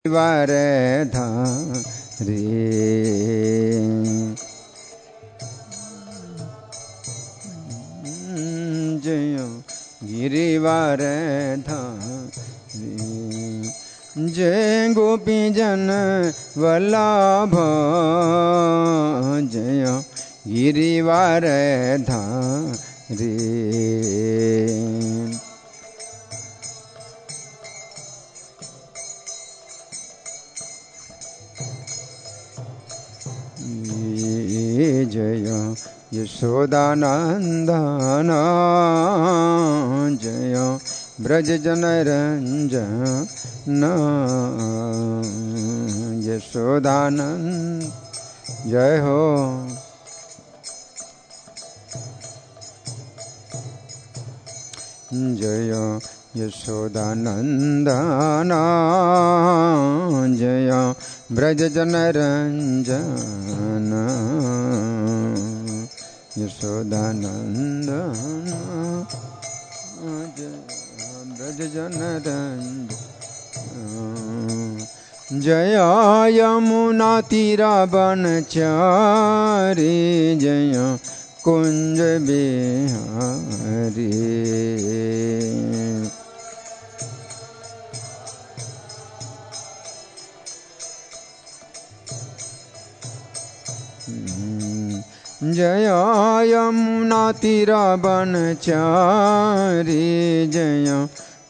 गिरिवारधारी जय गिरिवारधारी जय गोपी जन वल्लभ जय गिरिवारधारी जय यशोदानंदन जय ब्रज जनरंजन यशोदानंद जय हो जय यशोदानंदन जय ब्रज जनरंजन यशोदानंदन ब्रज जनरंजन जय यमुना तीरा बनचारी जय कुंज बिहारी जय यमुना तीरा बनचारी जय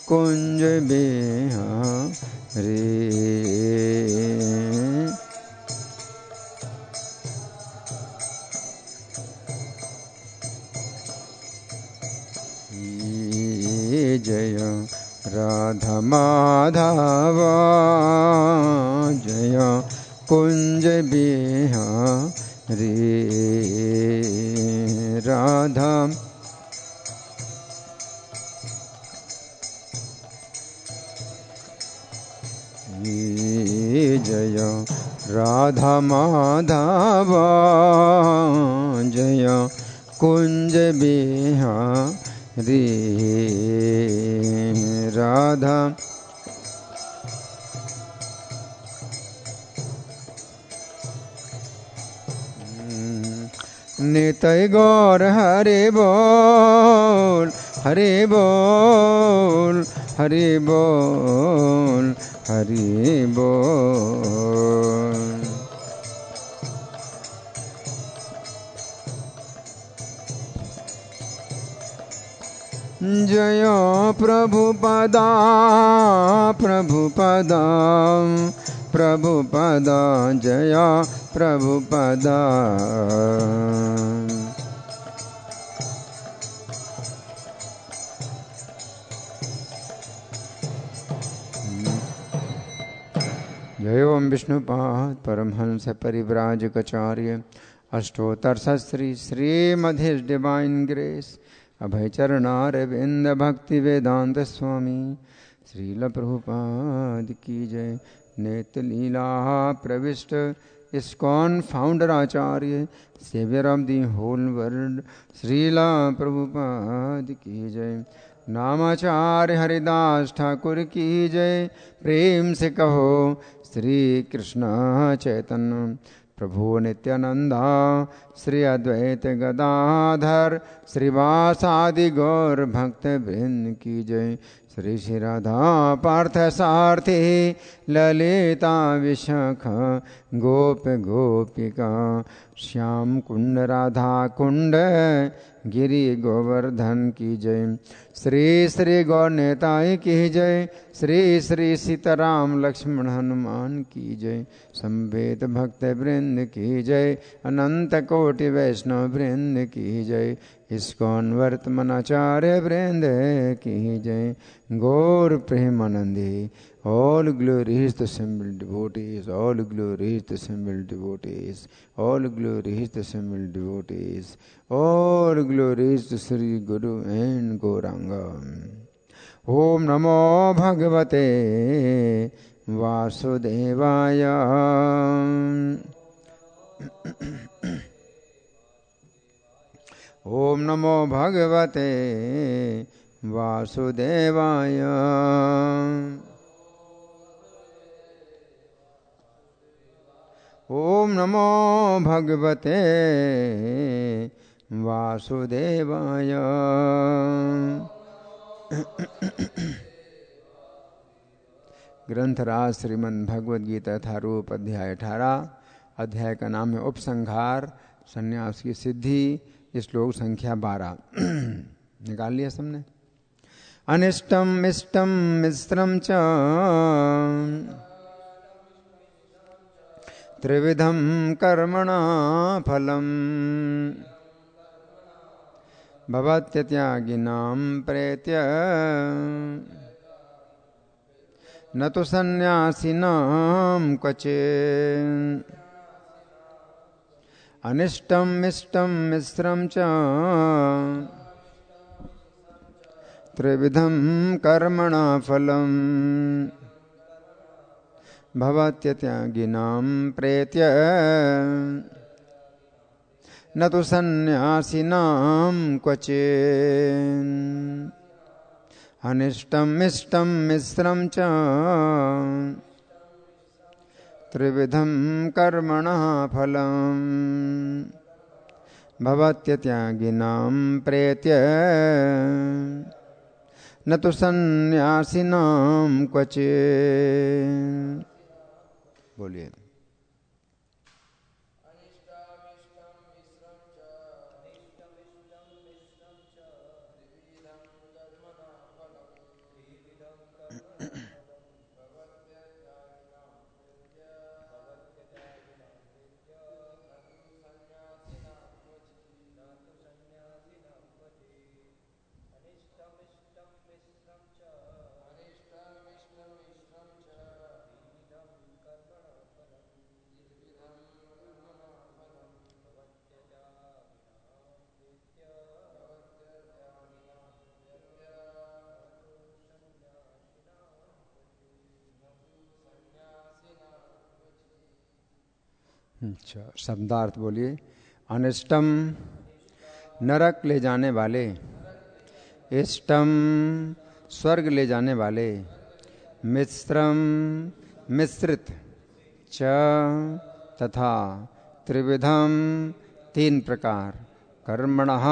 कुंज बिहारी जय राधा माधव जय कुंज बिहारी राधा जय राधा माधव जय कुंज बिहारी राधा नितय गौर हरे बोल हरे बोल हरे बोल हरे बोल जय प्रभुपदा प्रभुपदा प्रभुपदा जय प्रभुपदा जय Om Vishnupada Paramahamsa Parivrajakacharya Ashtottara Shastri Srimad his divine grace Abhay Charanaravinda Bhakti Vedanta स्वामी श्रील प्रभुपाद की जय। नेत्र लीला प्रविष्ट ISKCON founder Acharya saviour of the whole world Srila Prabhupada की जय। नामाचार्य हरिदास ठाकुर की जय। प्रेम से कहो श्री कृष्ण चैतन्य प्रभु नित्यानंदा श्री अद्वैत गदाधर श्रीवासादि गौर भक्त वृंद की जय। श्री श्री राधा पार्थ सारथी ललिता विशाखा गोप गोपिका श्याम कुंड राधा कुंड गिरि गोवर्धन की जय। श्री श्री गौर नेताई की जय। श्री श्री सीताराम लक्ष्मण हनुमान की जय। संवेद भक्त वृंद की जय। अनंत कोटि वैष्णव वृंद की जय। इस्कॉन वर्तमानाचार्य वृंद की जय। गौर Premanandi all glories to assembled devotees, all glories to assembled devotees, all glories to assembled devotees, all glories to Sri Guru and Gauranga. Om Namo Bhagavate Vasudevaya. Om Namo Bhagavate Vasudevaya. ओम नमो भगवते वासुदेवाय। ग्रंथराज श्रीमद् भगवद गीता यथारूप अध्याय 18। अध्याय का नाम है उपसंहार, संन्यास की सिद्धि। श्लोक संख्या 12 निकाल लिया सबने। अनिष्टम इष्टम मिश्रम च त्रिविधम कर्मणा फलम भवत्यत्यागिनां प्रेत्य न तो सन्यासिनां क्वचित्। अनिष्टम इष्टम मिश्रम च त्रिविधं कर्मणा फलं भवत्यत्यागिनां प्रेत्य न तो सन्यासिनां क्वचित्। अनिष्टम इष्टम मिश्रम च त्रिविधं कर्मणः फलं भवत्यत्यागिनां प्रेत्य न तो सन्यासिनां क्वचित्। बोलिए। अच्छा, शब्दार्थ बोलिए। अनिष्टम नरक ले जाने वाले, इष्टम स्वर्ग ले जाने वाले, मिश्रम मिश्रित, च तथा, त्रिविधम तीन प्रकार, कर्मणः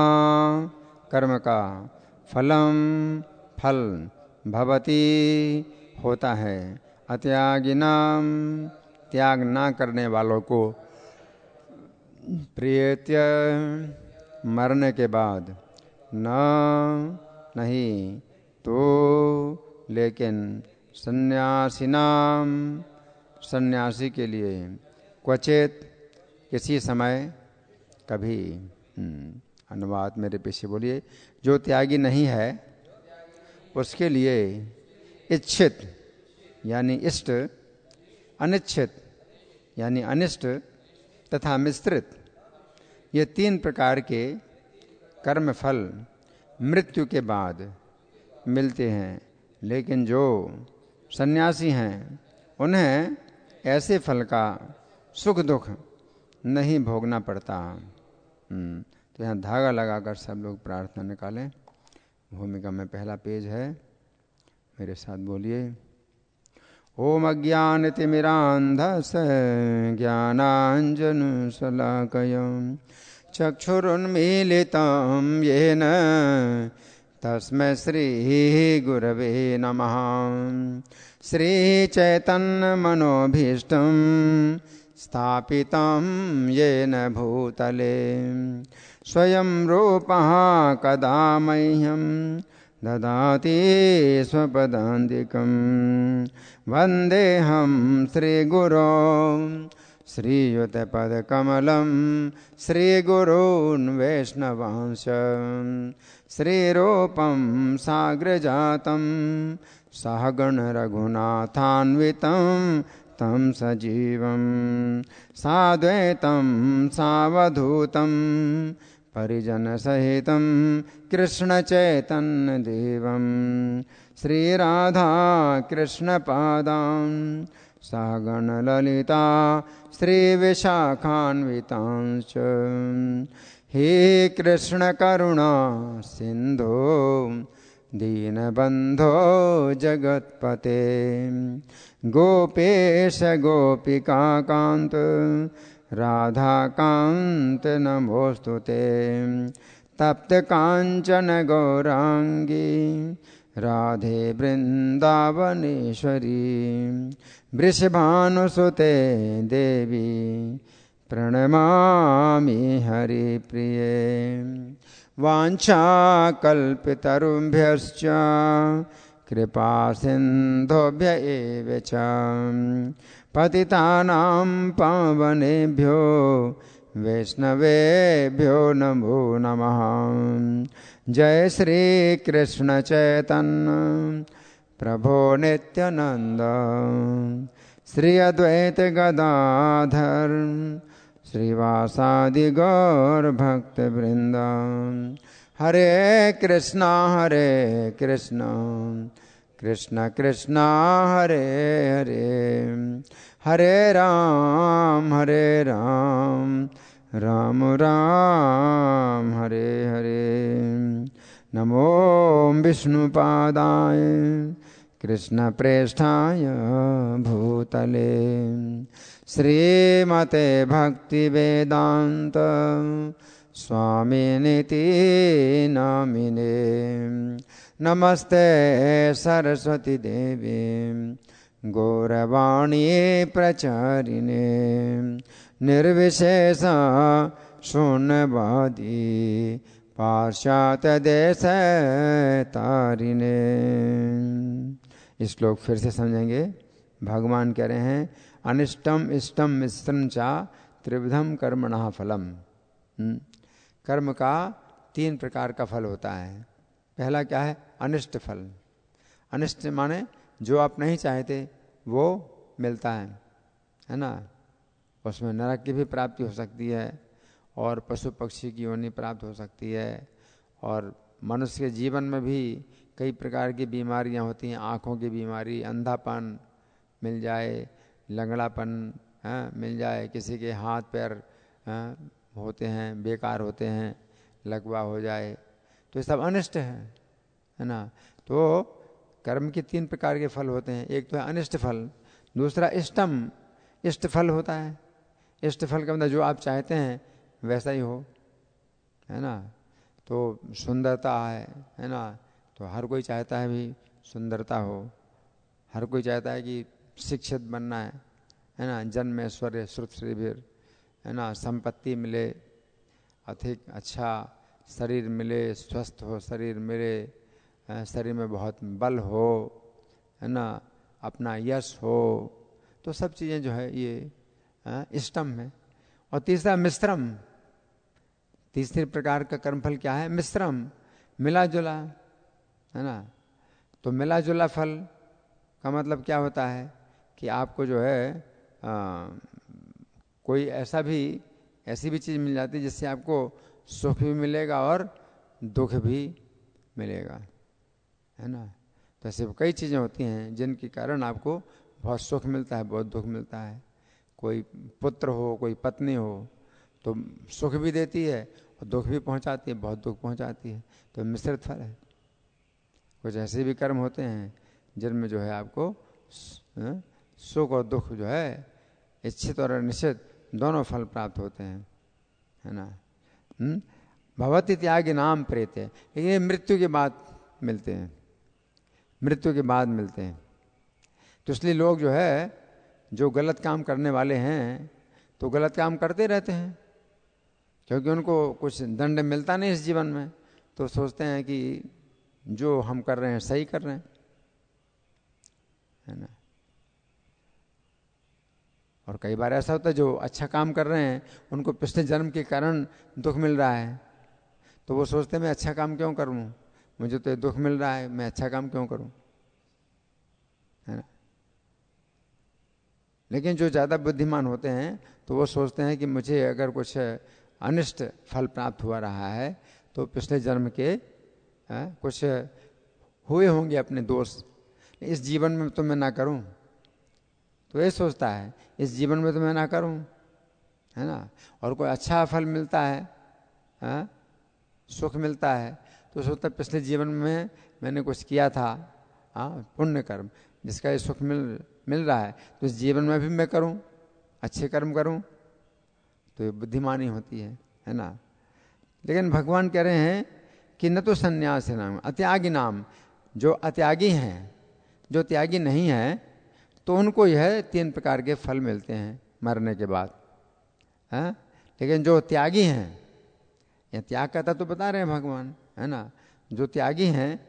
कर्म का, फलम फल, भवति होता है, अत्यागिनाम त्याग ना करने वालों को, प्रेत्य मरने के बाद, न नहीं तो लेकिन, सन्यासिनाम सन्यासी के लिए, क्वचित किसी समय, कभी। अनुवाद मेरे पीछे बोलिए। जो त्यागी नहीं है उसके लिए इच्छित यानी इष्ट, अनिच्छित यानी अनिष्ट तथा मिश्रित, ये तीन प्रकार के कर्म फल मृत्यु के बाद मिलते हैं। लेकिन जो सन्यासी हैं उन्हें ऐसे फल का सुख दुख नहीं भोगना पड़ता। तो यहाँ धागा लगाकर सब लोग प्रार्थना निकालें। भूमिका में पहला पेज है, मेरे साथ बोलिए। ओम अज्ञानतिमिरान्धस्य ज्ञानाञ्जनशलाकया चक्षुरुन्मीलितं येन तस्मै श्रीगुरवे नमः। श्रीचैतन्यमनोभीष्टं स्थापितं येन भूतले स्वयं रूपः कदा मह्यं ददाति स्वपदान्तिकं। वन्देऽहं श्रीगुरो श्रीयुतपदकमलं श्रीगुरून् वैष्णवांश श्रीरूपं साग्रजातं सहगणरघुनाथान्वितं तं सजीवं साद्वैतं सावधूतं परिजनसहितं कृष्णचैतन्यदेवं श्रीराधा कृष्णपादां सहगणललिता श्रीविशाखान्वितांश्च। हे कृष्णकरुणा सिन्धो दीनबन्धो जगत्पते गोपेश गोपिकान्त राधाकान्त नमोस्तुते तप्तकाञ्चन गौराङ्गी राधे वृन्दावनेश्वरी वृषभानुसुते देवी प्रणमामि हरिप्रिये वाञ्छाकल्पतरुभ्यश्च कृपा सिन्धुभ्य एव च पतितानां पावनेभ्यो वैष्णवेभ्यो नमो नमः। जय श्री कृष्ण चैतन्य प्रभो नित्यानंद श्री अद्वैत गदाधर श्रीवासादि गौर भक्त वृंद। हरे कृष्णा कृष्ण कृष्णा हरे हरे हरे राम राम राम हरे हरे। नमो विष्णुपादाय कृष्ण प्रेष्ठाय भूतले श्रीमते भक्ति वेदांत स्वामिनिति नामिने। नमस्ते सरस्वती देवी गौरवाणी प्रचारिणे निर्विशेष शून्यवादी पाश्चात्य देश तारिणे। इस श्लोक फिर से समझेंगे। भगवान कह रहे हैं अनिष्टम इष्टम मिश्रम चा त्रिविधम कर्मणः फलम। कर्म का 3 प्रकार का फल होता है। पहला क्या है? अनिष्ट फल। अनिष्ट माने जो आप नहीं चाहते वो मिलता है ना। उसमें नरक की भी प्राप्ति हो सकती है और पशु पक्षी की योनि प्राप्त हो सकती है और मनुष्य के जीवन में भी कई प्रकार की बीमारियां होती हैं। आँखों की बीमारी, अंधापन मिल जाए, लंगड़ापन मिल जाए, किसी के हाथ पैर होते हैं बेकार होते हैं, लकवा हो जाए, तो ये सब अनिष्ट है ना। तो कर्म के 3 प्रकार के फल होते हैं। एक तो है अनिष्ट फल, दूसरा इष्टम इष्ट फल होता है। इष्ट फल का मतलब जो आप चाहते हैं वैसा ही हो, है ना। तो सुंदरता है ना, तो हर कोई चाहता है भी सुंदरता हो। हर कोई चाहता है कि शिक्षित बनना है ना, जन्म ऐश्वर्य श्रुत श्रीवीर, है ना, संपत्ति मिले, अधिक अच्छा शरीर मिले, स्वस्थ हो शरीर मिले, शरीर में बहुत बल हो, है ना, अपना यश हो। तो सब चीज़ें जो है ये इष्टम है। और तीसरा मिश्रम। तीसरे प्रकार का कर्मफल क्या है? मिश्रम, मिला जुला, है ना। तो मिला जुला फल का मतलब क्या होता है कि आपको जो है कोई ऐसी भी चीज़ मिल जाती है जिससे आपको सुख भी मिलेगा और दुख भी मिलेगा, है ना। तो ऐसे कई चीज़ें होती हैं जिनके कारण आपको बहुत सुख मिलता है, बहुत दुख मिलता है। कोई पुत्र हो, कोई पत्नी हो, तो सुख भी देती है और दुख भी पहुंचाती है, बहुत दुख पहुंचाती है। तो मिश्रित फल है। कुछ ऐसे भी कर्म होते हैं जिनमें जो है आपको सुख और दुख जो है इच्छित और अनिश्चित दोनों फल प्राप्त होते हैं, है ना। भवति त्यागी नाम प्रेत है, लेकिन ये मृत्यु के बाद मिलते हैं, मृत्यु के बाद मिलते हैं। तो इसलिए लोग जो है जो गलत काम करने वाले हैं तो गलत काम करते रहते हैं, क्योंकि उनको कुछ दंड मिलता नहीं इस जीवन में, तो सोचते हैं कि जो हम कर रहे हैं सही कर रहे हैं, है ना। और कई बार ऐसा होता है जो अच्छा काम कर रहे हैं उनको पिछले जन्म के कारण दुख मिल रहा है, तो वो सोचते हैं मैं अच्छा काम क्यों करूं, मुझे तो दुख मिल रहा है, मैं अच्छा काम क्यों करूं, है ना। लेकिन जो ज़्यादा बुद्धिमान होते हैं तो वो सोचते हैं कि मुझे अगर कुछ अनिष्ट फल प्राप्त हुआ रहा है तो पिछले जन्म के कुछ हुए होंगे अपने दोष, इस जीवन में तो मैं ना करूं। तो ये सोचता है इस जीवन में तो मैं ना करूं, है ना। और कोई अच्छा फल मिलता है, सुख मिलता है, तो सोचता है पिछले जीवन में मैंने कुछ किया था, पुण्य कर्म, जिसका ये सुख मिल रहा है, तो इस जीवन में भी मैं करूं, अच्छे कर्म करूं, तो ये बुद्धिमानी होती है ना। लेकिन भगवान कह रहे हैं कि न तो संन्यास नाम अत्यागी नाम, जो अत्यागी हैं, जो त्यागी नहीं है, तो उनको यह 3 प्रकार के फल मिलते हैं मरने के बाद, है। लेकिन जो त्यागी हैं, या त्याग का तो बता रहे हैं भगवान, है ना, जो त्यागी हैं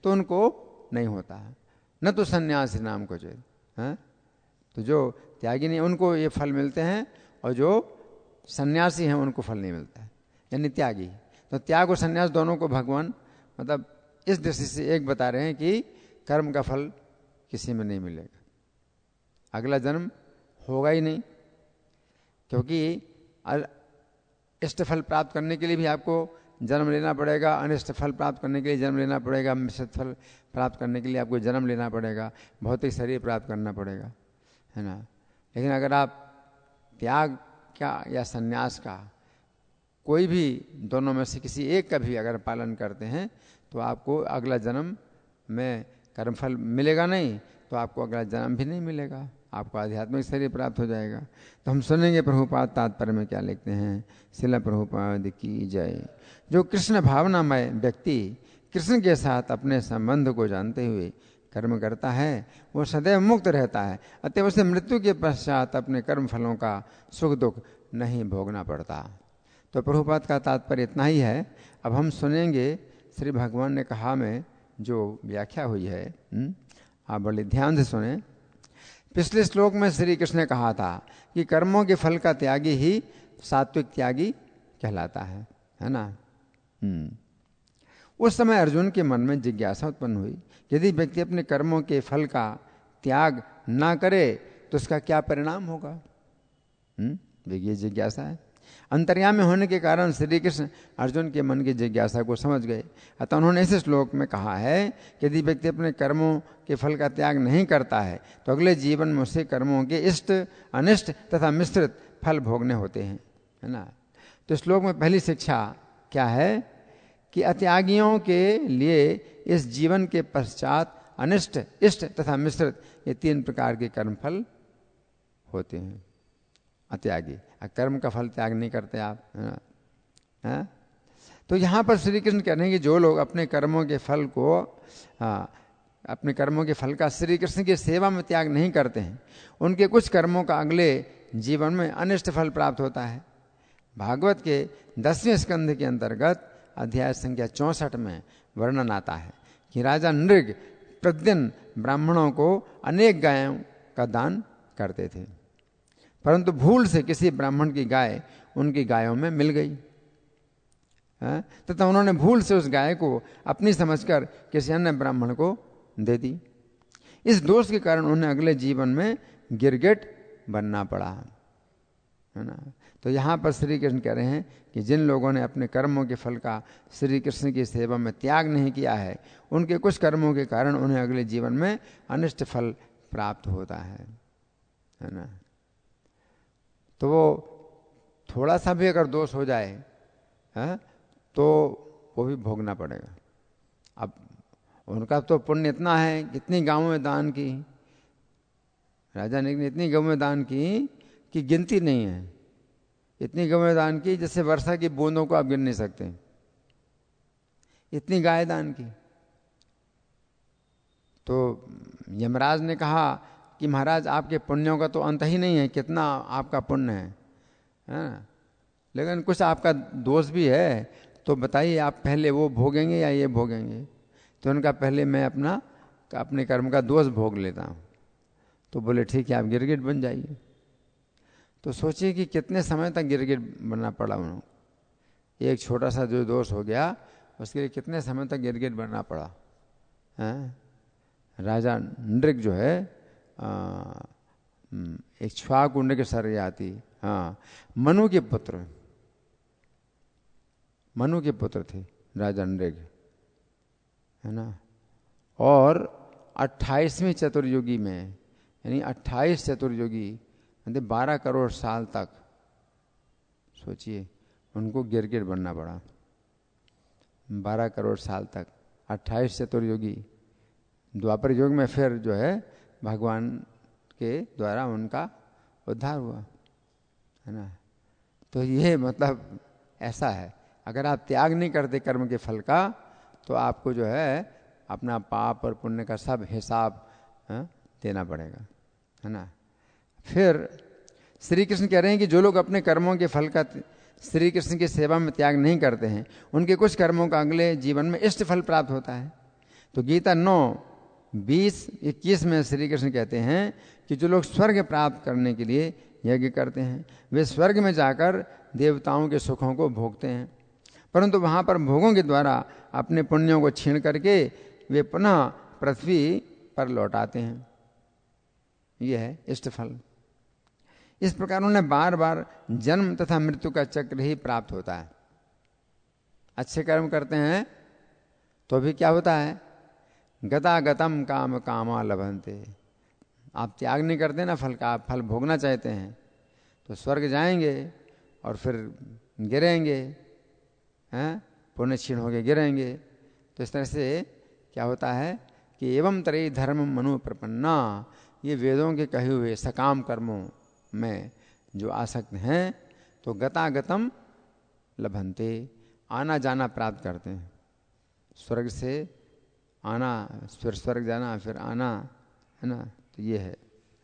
तो उनको नहीं होता है, न तो संन्यास नाम को जो है, तो जो त्यागी नहीं उनको ये फल मिलते हैं, और जो सन्यासी हैं उनको फल नहीं मिलता है, यानी त्यागी। तो त्याग और संन्यास दोनों को भगवान मतलब इस दृष्टि से एक बता रहे हैं कि कर्म का फल किसी में नहीं मिलेगा, अगला जन्म होगा ही नहीं, क्योंकि इष्ट फल प्राप्त करने के लिए भी आपको जन्म लेना पड़ेगा, अनिष्ट फल प्राप्त करने के लिए जन्म लेना पड़ेगा, मिश्रित फल प्राप्त करने के लिए आपको जन्म लेना पड़ेगा, भौतिक शरीर प्राप्त करना पड़ेगा, है ना। लेकिन अगर आप त्याग का या संन्यास का कोई भी दोनों में से किसी एक का भी अगर पालन करते हैं, तो आपको अगला जन्म में कर्मफल मिलेगा नहीं, तो आपको अगला जन्म भी नहीं मिलेगा, आपको आध्यात्मिक शरीर प्राप्त हो जाएगा। तो हम सुनेंगे प्रभुपाद तात्पर्य में क्या लिखते हैं। शिला प्रभुपाद की जय। जो कृष्ण भावनामय व्यक्ति कृष्ण के साथ अपने संबंध को जानते हुए कर्म करता है, वो सदैव मुक्त रहता है, अतः उसे मृत्यु के पश्चात अपने कर्म फलों का सुख दुख नहीं भोगना पड़ता। तो प्रभुपाद का तात्पर्य इतना ही है। अब हम सुनेंगे श्री भगवान ने कहा में जो व्याख्या हुई है, आप बड़े ध्यान से सुने। पिछले श्लोक में श्री कृष्ण ने कहा था कि कर्मों के फल का त्यागी ही सात्विक त्यागी कहलाता है ना। उस समय अर्जुन के मन में जिज्ञासा उत्पन्न हुई, यदि व्यक्ति अपने कर्मों के फल का त्याग ना करे तो उसका क्या परिणाम होगा। देखिए जिज्ञासा है। अंतर्यामी होने के कारण श्री कृष्ण अर्जुन के मन की जिज्ञासा को समझ गए, अतः उन्होंने इस श्लोक में कहा है कि यदि व्यक्ति अपने कर्मों के फल का त्याग नहीं करता है तो अगले जीवन में उसे कर्मों के इष्ट अनिष्ट तथा मिश्रित फल भोगने होते हैं, है ना। तो श्लोक में पहली शिक्षा क्या है कि अत्यागियों के लिए इस जीवन के पश्चात अनिष्ट इष्ट तथा मिश्रित ये 3 प्रकार के कर्मफल होते हैं। अत्यागी कर्म का फल त्याग नहीं करते आप, है ना। तो यहाँ पर श्री कृष्ण कह रहे हैं कि जो लोग अपने कर्मों के फल को अपने कर्मों के फल का श्री कृष्ण की सेवा में त्याग नहीं करते हैं, उनके कुछ कर्मों का अगले जीवन में अनिष्ट फल प्राप्त होता है। भागवत के 10वें स्कंध के अंतर्गत अध्याय संख्या 64 में वर्णन आता है कि राजा नृग प्रतिदिन ब्राह्मणों को अनेक गायों का दान करते थे, परंतु भूल से किसी ब्राह्मण की गाय उनकी गायों में मिल गई, तथा उन्होंने भूल से उस गाय को अपनी समझकर किसी अन्य ब्राह्मण को दे दी। इस दोष के कारण उन्हें अगले जीवन में गिरगिट बनना पड़ा, है ना। तो यहाँ पर श्री कृष्ण कह रहे हैं कि जिन लोगों ने अपने कर्मों के फल का श्री कृष्ण की सेवा में त्याग नहीं किया है, उनके कुछ कर्मों के कारण उन्हें अगले जीवन में अनिष्ट फल प्राप्त होता है ना। तो वो थोड़ा सा भी अगर दोष हो जाए तो वो भी भोगना पड़ेगा। अब उनका तो पुण्य इतना है, इतनी गाँव में दान की, राजा ने इतनी गौ में दान की कि गिनती नहीं है। इतनी गौ में दान की जैसे वर्षा की बूंदों को आप गिन नहीं सकते, इतनी गाय दान की। तो यमराज ने कहा कि महाराज आपके पुण्यों का तो अंत ही नहीं है, कितना आपका पुण्य है, लेकिन कुछ आपका दोष भी है, तो बताइए आप पहले वो भोगेंगे या ये भोगेंगे। तो उनका पहले मैं अपने कर्म का दोष भोग लेता हूँ। तो बोले ठीक है आप गिरगिट बन जाइए। तो सोचिए कि कितने समय तक गिरगिट बनना पड़ा उन्होंने। एक छोटा सा जो दोष हो गया उसके लिए कितने समय तक गिरगिट बनना पड़ा है। राजा नृग जो है एक छुआ कुंड के सर जाती, मनु के पुत्र थे राजा नृग, है ना। और 28वें चतुर्युगी में, यानी 28 चतुर्युगी, 12 करोड़ साल तक सोचिए उनको गिरगिट बनना पड़ा। 12 करोड़ साल तक 28 चतुर्युगी। द्वापर युग में फिर जो है भगवान के द्वारा उनका उद्धार हुआ, है ना। तो ये मतलब ऐसा है, अगर आप त्याग नहीं करते कर्म के फल का तो आपको जो है अपना पाप और पुण्य का सब हिसाब देना पड़ेगा, है ना। फिर श्री कृष्ण कह रहे हैं कि जो लोग अपने कर्मों के फल का श्री कृष्ण की सेवा में त्याग नहीं करते हैं, उनके कुछ कर्मों का अगले जीवन में इष्ट फल प्राप्त होता है। तो गीता 9:20-21 में श्री कृष्ण कहते हैं कि जो लोग स्वर्ग प्राप्त करने के लिए यज्ञ करते हैं वे स्वर्ग में जाकर देवताओं के सुखों को भोगते हैं, परंतु वहाँ पर भोगों के द्वारा अपने पुण्यों को छीन करके वे पुनः पृथ्वी पर लौट आते हैं। यह है इष्ट फल। इस प्रकार उन्हें बार बार जन्म तथा मृत्यु का चक्र ही प्राप्त होता है। अच्छे कर्म करते हैं तो भी क्या होता है, गता गतम काम कामा लभन्ते। आप त्याग नहीं करते ना फल का, आप फल भोगना चाहते हैं तो स्वर्ग जाएंगे और फिर गिरेंगे, हैं, पुण्य क्षीण होके गिरेंगे। तो इस तरह से क्या होता है कि एवं तरह धर्म मनु प्रपन्ना, ये वेदों के कहे हुए सकाम कर्मों में जो आसक्त हैं तो गतागतम लभन्ते, आना जाना प्राप्त करते हैं। स्वर्ग से आना, फिर स्वर्ग जाना, फिर आना, है ना। तो ये है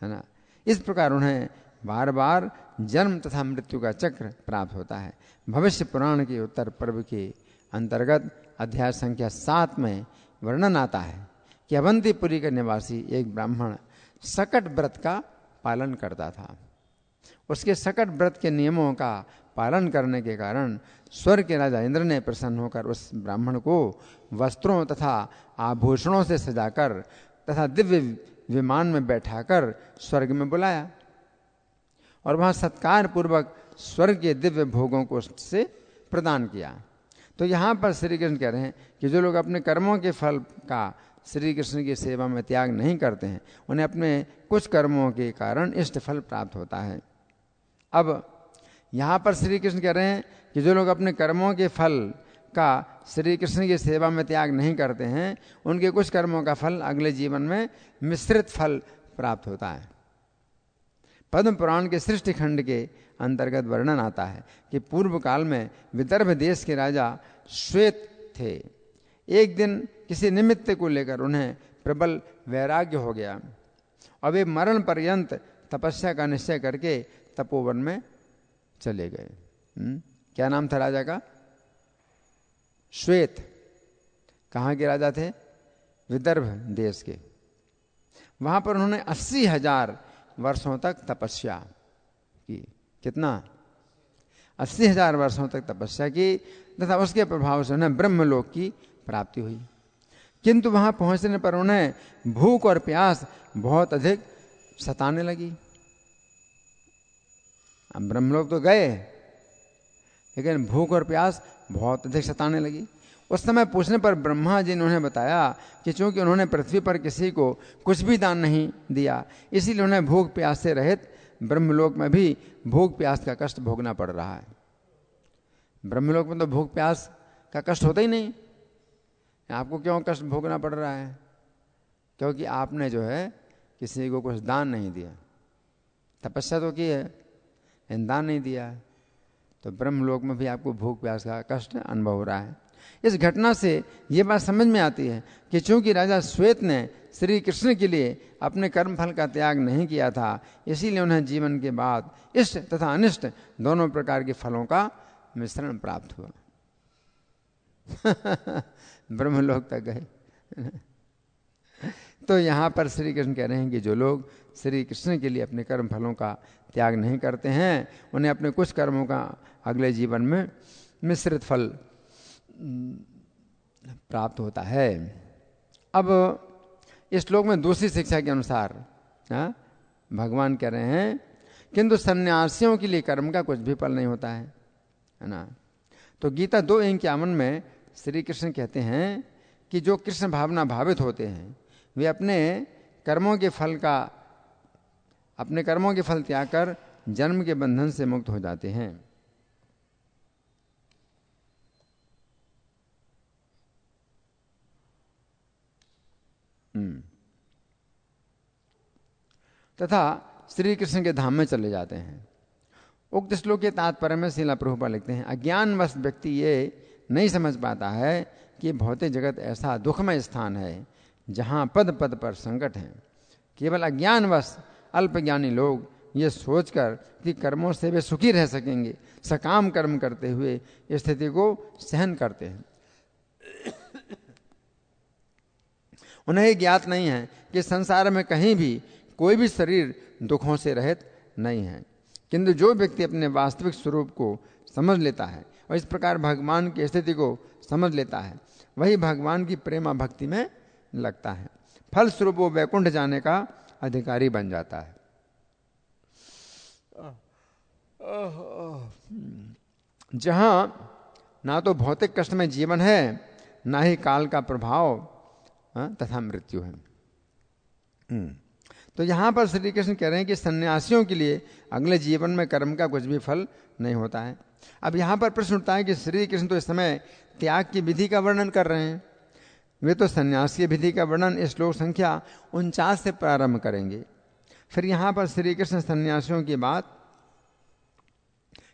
ना। इस प्रकार उन्हें बार बार जन्म तथा मृत्यु का चक्र प्राप्त होता है। भविष्य पुराण के उत्तर पर्व के अंतर्गत अध्याय संख्या 7 में वर्णन आता है कि अवंतीपुरी का निवासी एक ब्राह्मण सकट व्रत का पालन करता था। उसके सकट व्रत के नियमों का पालन करने के कारण स्वर्ग के राजा इंद्र ने प्रसन्न होकर उस ब्राह्मण को वस्त्रों तथा आभूषणों से सजाकर तथा दिव्य विमान में बैठाकर स्वर्ग में बुलाया और वहां सत्कार पूर्वक स्वर्ग के दिव्य भोगों को से प्रदान किया। तो यहाँ पर श्री कृष्ण कह रहे हैं कि जो लोग अपने कर्मों के फल का श्री कृष्ण की सेवा में त्याग नहीं करते हैं, उन्हें अपने कुछ कर्मों के कारण इष्ट फल प्राप्त होता है। अब यहाँ पर श्री कृष्ण कह रहे हैं कि जो लोग अपने कर्मों के फल का श्री कृष्ण की सेवा में त्याग नहीं करते हैं, उनके कुछ कर्मों का फल अगले जीवन में मिश्रित फल प्राप्त होता है। पद्म पुराण के सृष्टि खंड के अंतर्गत वर्णन आता है कि पूर्व काल में विदर्भ देश के राजा श्वेत थे। एक दिन किसी निमित्त को लेकर उन्हें प्रबल वैराग्य हो गया और वे मरण पर्यंत तपस्या का निश्चय करके तपोवन में चले गए। क्या नाम था राजा का? श्वेत। कहाँ के राजा थे? विदर्भ देश के। वहां पर उन्होंने 80,000 वर्षों तक तपस्या की। कितना? 80,000 वर्षों तक तपस्या की तथा उसके प्रभाव से उन्हें ब्रह्मलोक की प्राप्ति हुई। किंतु वहां पहुंचने पर उन्हें भूख और प्यास बहुत अधिक सताने लगी। अब ब्रह्मलोक तो गए, लेकिन भूख और प्यास बहुत अधिक सताने लगी। उस समय पूछने पर ब्रह्मा जी ने उन्हें बताया कि चूंकि उन्होंने पृथ्वी पर किसी को कुछ भी दान नहीं दिया, इसीलिए उन्हें भूख प्यास से रहित ब्रह्मलोक में भी भूख प्यास का कष्ट भोगना पड़ रहा है। ब्रह्मलोक में तो भूख प्यास का कष्ट होता ही नहीं। आपको क्यों कष्ट भोगना पड़ रहा है? क्योंकि आपने जो है किसी को कुछ दान नहीं दिया। तपस्या तो की है, दान नहीं दिया, तो ब्रह्मलोक में भी आपको भूख प्यास का कष्ट अनुभव हो रहा है। इस घटना से ये बात समझ में आती है कि चूंकि राजा श्वेत ने श्री कृष्ण के लिए अपने कर्म फल का त्याग नहीं किया था, इसीलिए उन्हें जीवन के बाद इष्ट तथा अनिष्ट दोनों प्रकार के फलों का मिश्रण प्राप्त हुआ। ब्रह्मलोक तक गए। तो यहाँ पर श्री कृष्ण कह रहे हैं कि जो लोग श्री कृष्ण के लिए अपने कर्म फलों का त्याग नहीं करते हैं, उन्हें अपने कुछ कर्मों का अगले जीवन में मिश्रित फल प्राप्त होता है। अब इस श्लोक में दूसरी शिक्षा के अनुसार भगवान कह रहे हैं किंतु सन्यासियों के लिए कर्म का कुछ भी फल नहीं होता है ना। तो गीता 2:51 में श्री कृष्ण कहते हैं कि जो कृष्ण भावना भावित होते हैं वे अपने कर्मों के फल त्याग कर जन्म के बंधन से मुक्त हो जाते हैं। तथा श्री कृष्ण के धाम में चले जाते हैं। उक्त श्लोक के तात्पर्य में श्रीला प्रभुपाद लिखते हैं, अज्ञानवश व्यक्ति ये नहीं समझ पाता है कि भौतिक जगत ऐसा दुखमय स्थान है जहाँ पद पद पर संकट है। केवल अज्ञानवश अल्पज्ञानी लोग ये सोचकर कि कर्मों से वे सुखी रह सकेंगे, सकाम कर्म करते हुए स्थिति को सहन करते हैं। उन्हें ज्ञात नहीं है कि संसार में कहीं भी कोई भी शरीर दुखों से रहित नहीं है। किंतु जो व्यक्ति अपने वास्तविक स्वरूप को समझ लेता है और इस प्रकार भगवान की स्थिति को समझ लेता है, वही भगवान की प्रेमा भक्ति में लगता है। फलस्वरूप वो वैकुंठ जाने का अधिकारी बन जाता है। जहां ना तो भौतिक कष्ट में जीवन है, ना ही काल का प्रभाव तथा मृत्यु है। तो यहाँ पर श्री कृष्ण कह रहे हैं कि सन्यासियों के लिए अगले जीवन में कर्म का कुछ भी फल नहीं होता है। अब यहाँ पर प्रश्न उठता है कि श्री कृष्ण तो इस समय त्याग की विधि का वर्णन कर रहे हैं, वे तो सन्यास की विधि का वर्णन इस श्लोक संख्या 49 से प्रारंभ करेंगे। फिर यहाँ पर श्री कृष्ण सन्यासियों की बात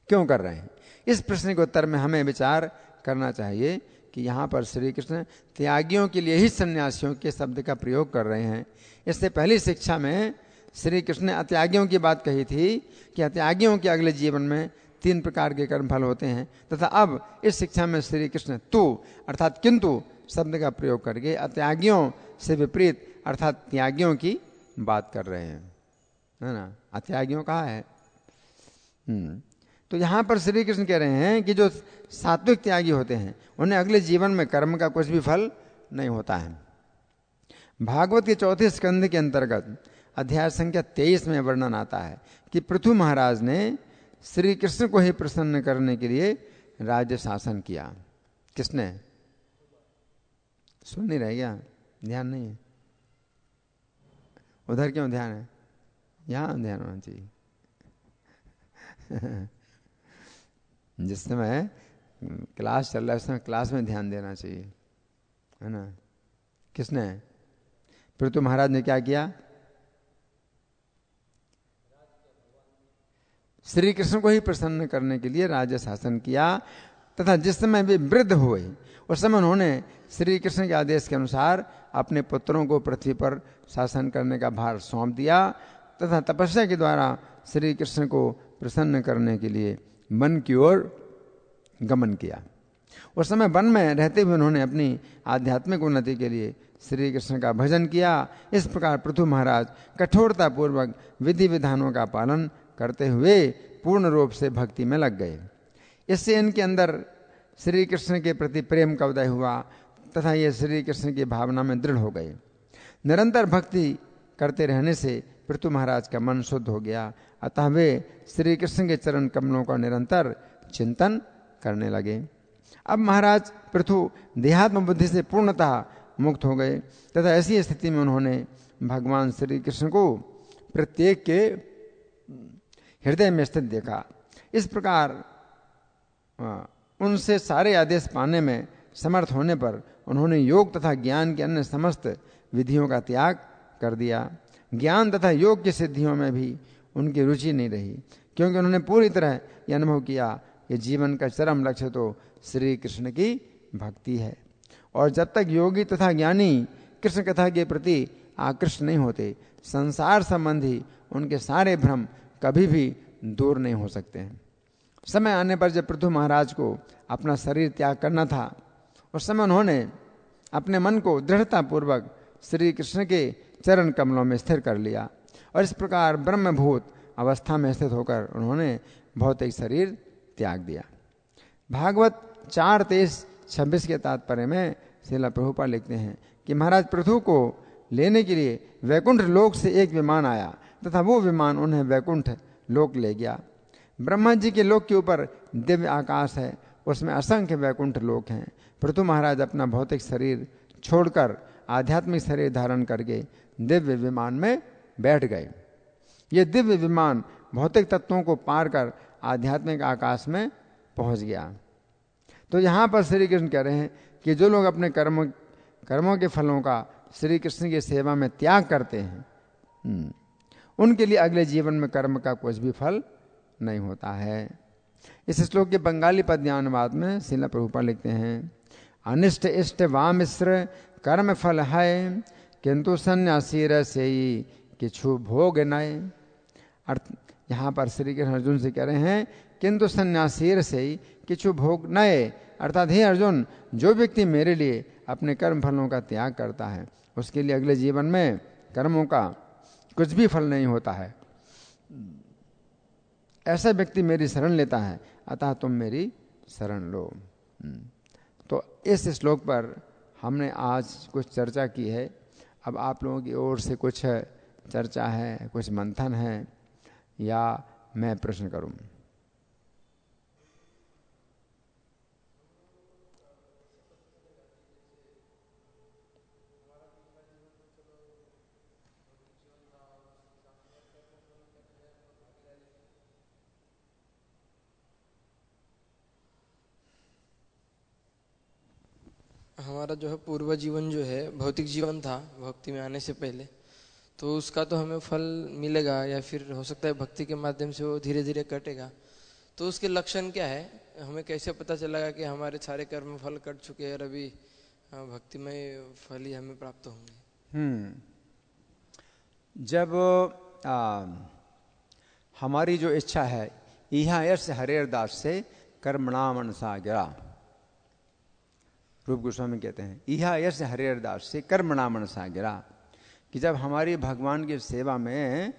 क्यों कर रहे हैं? इस प्रश्न के उत्तर में हमें विचार करना चाहिए कि यहाँ पर श्री कृष्ण त्यागियों के लिए ही सन्यासियों के शब्द का प्रयोग कर रहे हैं। इससे पहली शिक्षा में श्री कृष्ण ने अत्यागियों की बात कही थी कि अत्यागियों के अगले जीवन में 3 प्रकार के कर्म फल होते हैं, तथा अब इस शिक्षा में श्री कृष्ण तू अर्थात किंतु शब्द का प्रयोग करके अत्यागियों से विपरीत अर्थात त्यागियों की बात कर रहे हैं, है ना। अत्यागियों कहाँ है? तो यहाँ पर श्री कृष्ण कह रहे हैं कि जो सात्विक त्यागी होते हैं उन्हें अगले जीवन में कर्म का कुछ भी फल नहीं होता है। भागवत के 4थे स्कंध के अंतर्गत अध्याय संख्या 23 में वर्णन आता है कि पृथु महाराज ने श्री कृष्ण को ही प्रसन्न करने के लिए राज्य शासन किया। किसने? सुन नहीं रह गया, ध्यान नहीं है उधर, क्यों ध्यान है? यहाँ ध्यान होना चाहिए। जिस समय क्लास चल रहा है उस समय क्लास में ध्यान देना चाहिए, है ना। किसने? पृथु महाराज ने क्या किया? श्री कृष्ण को ही प्रसन्न करने के लिए राज्य शासन किया, तथा जिस समय वे वृद्ध हुए उस समय उन्होंने श्री कृष्ण के आदेश के अनुसार अपने पुत्रों को पृथ्वी पर शासन करने का भार सौंप दिया, तथा तपस्या के द्वारा श्री कृष्ण को प्रसन्न करने के लिए मन की ओर गमन किया। उस समय वन में रहते हुए उन्होंने अपनी आध्यात्मिक उन्नति के लिए श्री कृष्ण का भजन किया। इस प्रकार पृथु महाराज कठोरता पूर्वक विधि विधानों का पालन करते हुए पूर्ण रूप से भक्ति में लग गए। इससे इनके अंदर श्री कृष्ण के प्रति प्रेम का उदय हुआ तथा ये श्री कृष्ण की भावना में दृढ़ हो गए। निरंतर भक्ति करते रहने से पृथु महाराज का मन शुद्ध हो गया, अतः वे श्री कृष्ण के चरण कमलों का निरंतर चिंतन करने लगे। अब महाराज पृथु देहात्म बुद्धि से पूर्णतः मुक्त हो गए तथा ऐसी स्थिति में उन्होंने भगवान श्री कृष्ण को प्रत्येक के हृदय में स्थित देखा। इस प्रकार उनसे सारे आदेश पाने में समर्थ होने पर उन्होंने योग तथा ज्ञान के अन्य समस्त विधियों का त्याग कर दिया। ज्ञान तथा योग की सिद्धियों में भी उनकी रुचि नहीं रही, क्योंकि उन्होंने पूरी तरह यह अनुभव किया कि जीवन का चरम लक्ष्य तो श्री कृष्ण की भक्ति है। और जब तक योगी तथा ज्ञानी कृष्ण कथा के प्रति आकृष्ट नहीं होते, संसार संबंधी उनके सारे भ्रम कभी भी दूर नहीं हो सकते हैं। समय आने पर जब पृथु महाराज को अपना शरीर त्याग करना था, उस समय उन्होंने अपने मन को दृढ़तापूर्वक श्री कृष्ण के चरण कमलों में स्थिर कर लिया और इस प्रकार ब्रह्मभूत अवस्था में स्थित होकर उन्होंने भौतिक शरीर त्याग दिया। भागवत 4:23-26 के तात्पर्य में श्रील प्रभुपाद लिखते हैं कि महाराज पृथु को लेने के लिए वैकुंठ लोक से एक विमान आया तथा वो विमान उन्हें वैकुंठ लोक ले गया। ब्रह्मा जी के लोक के ऊपर दिव्य आकाश है, उसमें असंख्य वैकुंठ लोक हैं। पृथु महाराज अपना भौतिक शरीर छोड़कर आध्यात्मिक शरीर धारण करके दिव्य विमान में बैठ गए। ये दिव्य विमान भौतिक तत्वों को पार कर आध्यात्मिक आकाश में पहुंच गया। तो यहाँ पर श्री कृष्ण कह रहे हैं कि जो लोग अपने कर्मों के फलों का श्री कृष्ण की सेवा में त्याग करते हैं, उनके लिए अगले जीवन में कर्म का कुछ भी फल नहीं होता है। इस श्लोक के बंगाली पद्यानुवाद में श्रील प्रभुपाद लिखते हैं, अनिष्ट इष्ट वामिश्र कर्म फल है, किंतु सन्यासी रसेई किछु भोग नय। अर्थ यहाँ पर श्री कृष्ण अर्जुन से कह रहे हैं, किंतु सन्यासी रसेई किछु भोग नय, अर्थात हे अर्जुन, जो व्यक्ति मेरे लिए अपने कर्म फलों का त्याग करता है उसके लिए अगले जीवन में कर्मों का कुछ भी फल नहीं होता है। ऐसा व्यक्ति मेरी शरण लेता है, अतः तुम मेरी शरण लो। तो इस श्लोक पर हमने आज कुछ चर्चा की है। अब आप लोगों की ओर से कुछ चर्चा है, कुछ मंथन है, या मैं प्रश्न करूं? हमारा जो है पूर्व जीवन जो है भौतिक जीवन था भक्ति में आने से पहले, तो उसका तो हमें फल मिलेगा, या फिर हो सकता है भक्ति के माध्यम से वो धीरे धीरे कटेगा। तो उसके लक्षण क्या है, हमें कैसे पता चलेगा कि हमारे सारे कर्म फल कट चुके हैं और अभी भक्तिमय फल ही हमें प्राप्त होंगे? जब हमारी जो इच्छा है, इहा यश हरेर दास से कर्मणाम मनसा गिरा, रूप गोस्वामी कहते हैं, इहा यश हरेर दास से कर्मणाम मनसा गिरा, कि जब हमारी भगवान की सेवा में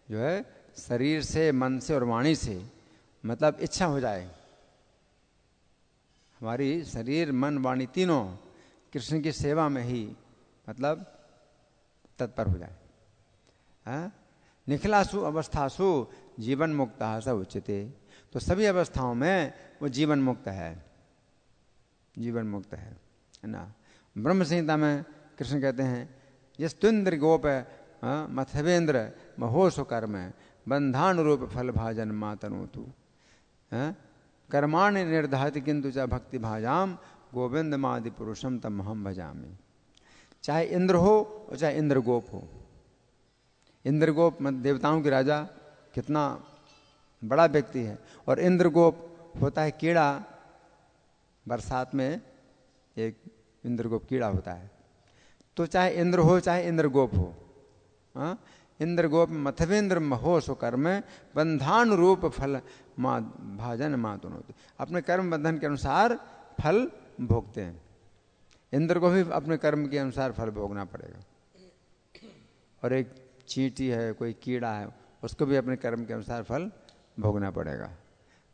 जो है शरीर से, मन से और वाणी से मतलब इच्छा हो जाए, हमारी शरीर मन वाणी तीनों कृष्ण की सेवा में ही मतलब तत्पर हो जाए। निखिलासु अवस्थासु जीवन मुक्ता स उच्यते, तो सभी अवस्थाओं में वो जीवन मुक्त है, जीवन मुक्त है ना। ब्रह्म संहिता में कृष्ण कहते हैं, यस्तुन्द्र गोप मथवेंद्र महोसु कर्म बंधानुरूप फल भाजन मातनोतु कर्माणि निर्धारित किंतु च भक्ति भाजाम गोविंद मादि पुरुषम तम हम भजामि। चाहे इंद्र हो और चाहे इंद्र गोप हो, इंद्र गोप देवताओं के राजा कितना बड़ा व्यक्ति है, और इंद्र गोप होता है कीड़ा, बरसात में एक इंद्रगोप कीड़ा होता है। तो चाहे इंद्र हो चाहे इंद्रगोप हो, इंद्रगोप मथवेंद्र महोसो कर्म बंधान रूप फल माँ भाजन मातुनोति, अपने कर्म बंधन के अनुसार फल भोगते हैं। इंद्र को भी अपने कर्म के अनुसार फल भोगना पड़ेगा, और एक चींटी है, कोई कीड़ा है, उसको भी अपने कर्म के अनुसार फल भोगना पड़ेगा।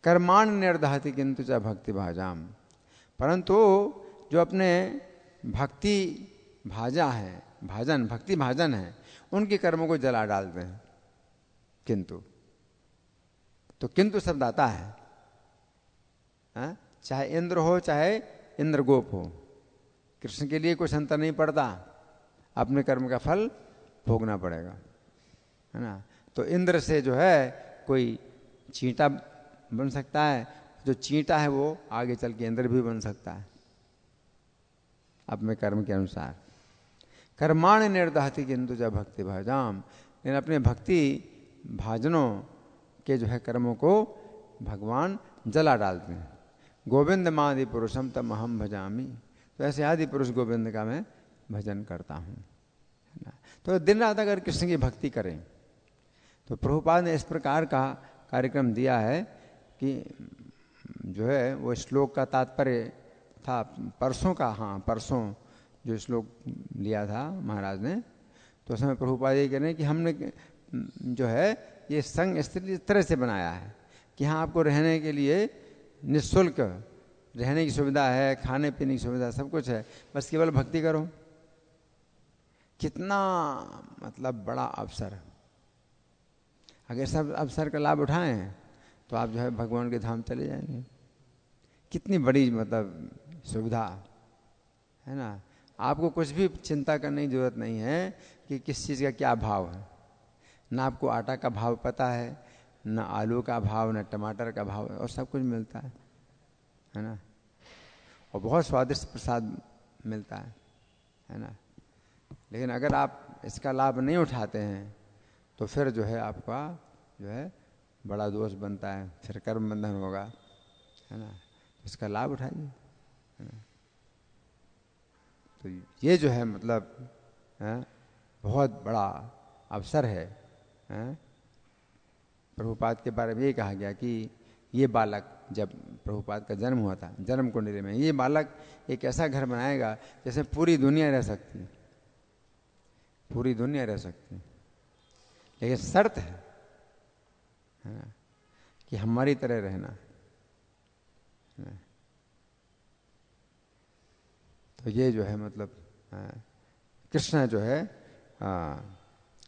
कर्माण निर्धाति किंतु च भक्ति भाजाम, परंतु जो अपने भक्ति भाजा है, भाजन भक्ति भाजन है, उनके कर्मों को जला डालते हैं। किंतु, तो किंतु शब्द आता है, चाहे इंद्र हो चाहे इंद्रगोप हो, कृष्ण के लिए कुछ अंतर नहीं पड़ता, अपने कर्म का फल भोगना पड़ेगा, है ना। तो इंद्र से जो है कोई चींटा बन सकता है, जो चींटा है वो आगे चल के इंद्र भी बन सकता है अपने कर्म के अनुसार। कर्माण निर्धाति किंतु जब भक्ति भाजाम, लेकिन अपने भक्ति भाजनों के जो है कर्मों को भगवान जला डालते हैं। गोविंद मादि पुरुषम तम अहम भजामी, तो ऐसे आदि पुरुष गोविंद का मैं भजन करता हूँ, है ना। तो दिन रात अगर कृष्ण की भक्ति करें, तो प्रभुपाद ने इस प्रकार का कार्यक्रम दिया है कि जो है वो श्लोक का तात्पर्य था परसों का, हाँ परसों जो श्लोक लिया था महाराज ने, तो उसमें प्रभुपाद ये कह रहे हैं कि हमने जो है ये संघ इस तरह से बनाया है कि हाँ आपको रहने के लिए निःशुल्क रहने की सुविधा है, खाने पीने की सुविधा सब कुछ है, बस केवल भक्ति करो। कितना मतलब बड़ा अवसर, अगर सब अवसर का लाभ उठाएं तो आप जो है भगवान के धाम चले जाएंगे। कितनी बड़ी मतलब सुविधा है ना। आपको कुछ भी चिंता करने की जरूरत नहीं है कि किस चीज़ का क्या भाव है, ना आपको आटा का भाव पता है, ना आलू का भाव, ना टमाटर का भाव, और सब कुछ मिलता है ना। और बहुत स्वादिष्ट प्रसाद मिलता है ना। लेकिन अगर आप इसका लाभ नहीं उठाते हैं तो फिर जो है आपका जो है बड़ा दोष बनता है, फिर कर्म बंधन होगा, है ना। इसका लाभ उठाइए, है ना। तो ये जो है मतलब बहुत बड़ा अवसर है। प्रभुपाद के बारे में ये कहा गया कि ये बालक, जब प्रभुपाद का जन्म हुआ था जन्म कुंडली में, ये बालक एक ऐसा घर बनाएगा जैसे पूरी दुनिया रह सकती, पूरी दुनिया रह सकती, लेकिन शर्त है ना कि हमारी तरह रहना। तो ये जो है मतलब कृष्ण जो है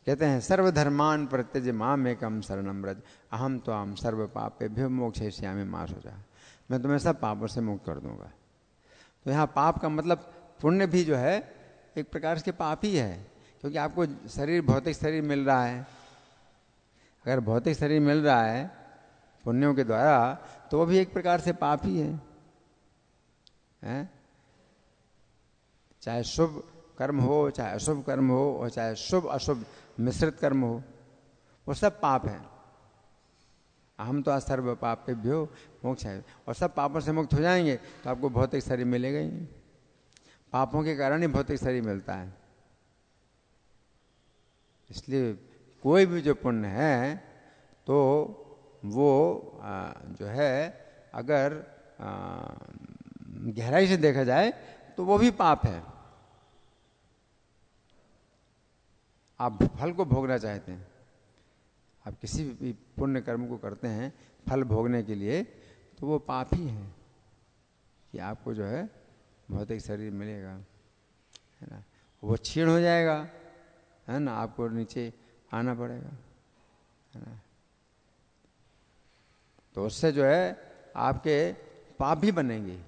कहते हैं सर्वधर्मान परित्यज्य माम एकम शरणम व्रज अहम त्वाम सर्व पापेभ्यो मोक्षयिष्यामि मा शुचः, मैं तुम्हें सब पापों से मुक्त कर दूंगा। तो यहाँ पाप का मतलब पुण्य भी जो है एक प्रकार से पाप ही है, क्योंकि आपको शरीर, भौतिक शरीर मिल रहा है। अगर भौतिक शरीर मिल रहा है पुण्यों के द्वारा तो वो भी एक प्रकार से पाप ही है? चाहे शुभ कर्म हो, चाहे अशुभ कर्म हो, और चाहे शुभ अशुभ मिश्रित कर्म हो, वो सब पाप है। हम तो सर्व पापेभ्यो मोक्ष है, और सब पापों से मुक्त हो जाएंगे तो आपको भौतिक शरीर मिलेगा ही नहीं। पापों के कारण ही भौतिक शरीर मिलता है। इसलिए कोई भी जो पुण्य है तो वो जो है अगर गहराई से देखा जाए तो वो भी पाप है। आप फल को भोगना चाहते हैं, आप किसी भी पुण्य कर्म को करते हैं फल भोगने के लिए, तो वो पाप ही है कि आपको जो है भौतिक शरीर मिलेगा, है ना। वो क्षीण हो जाएगा, है ना, आपको नीचे आना पड़ेगा, है ना। तो उससे जो है आपके पाप भी बनेंगे।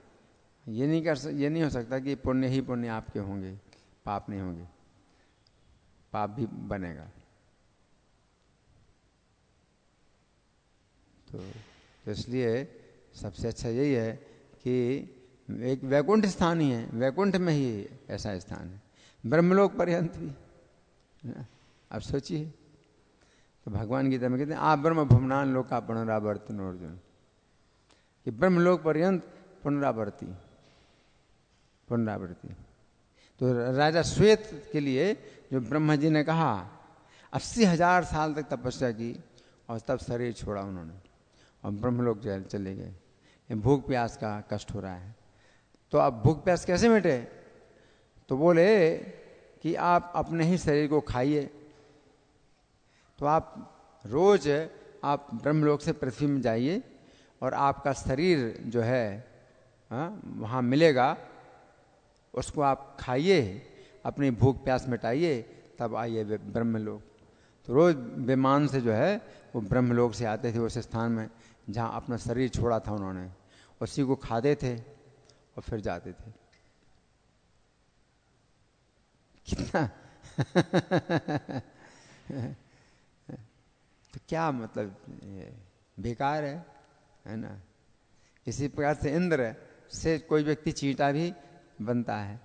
ये नहीं हो सकता कि पुण्य ही पुण्य आपके होंगे, पाप नहीं होंगे, पाप भी बनेगा। तो इसलिए सबसे अच्छा यही है कि एक वैकुंठ स्थान ही है, वैकुंठ में ही ऐसा स्थान है, ब्रह्मलोक पर्यंत भी। अब सोचिए, तो भगवान गीता में कहते हैं आप ब्रह्म भुवनान लोका पुनरावर्तन अर्जुन, कि ब्रह्मलोक पर्यंत पुनरावर्ती। तो राजा श्वेत के लिए जो ब्रह्मा जी ने कहा 80,000 साल तक तपस्या की और तब शरीर छोड़ा उन्होंने और ब्रह्मलोक चले गए। भूख प्यास का कष्ट हो रहा है, तो अब भूख प्यास कैसे मिटे? तो बोले कि आप अपने ही शरीर को खाइए। तो आप रोज आप ब्रह्मलोक से पृथ्वी में जाइए और आपका शरीर जो है वहाँ मिलेगा, उसको आप खाइए, अपनी भूख प्यास मिटाइए, तब आइए ब्रह्मलोक। तो रोज विमान से जो है वो ब्रह्मलोक से आते थे उस स्थान में जहाँ अपना शरीर छोड़ा था उन्होंने, उसी को खाते थे और फिर जाते थे। कितना तो क्या मतलब बेकार है ना। इसी प्रकार से इंद्र से कोई व्यक्ति चींटा भी बनता है।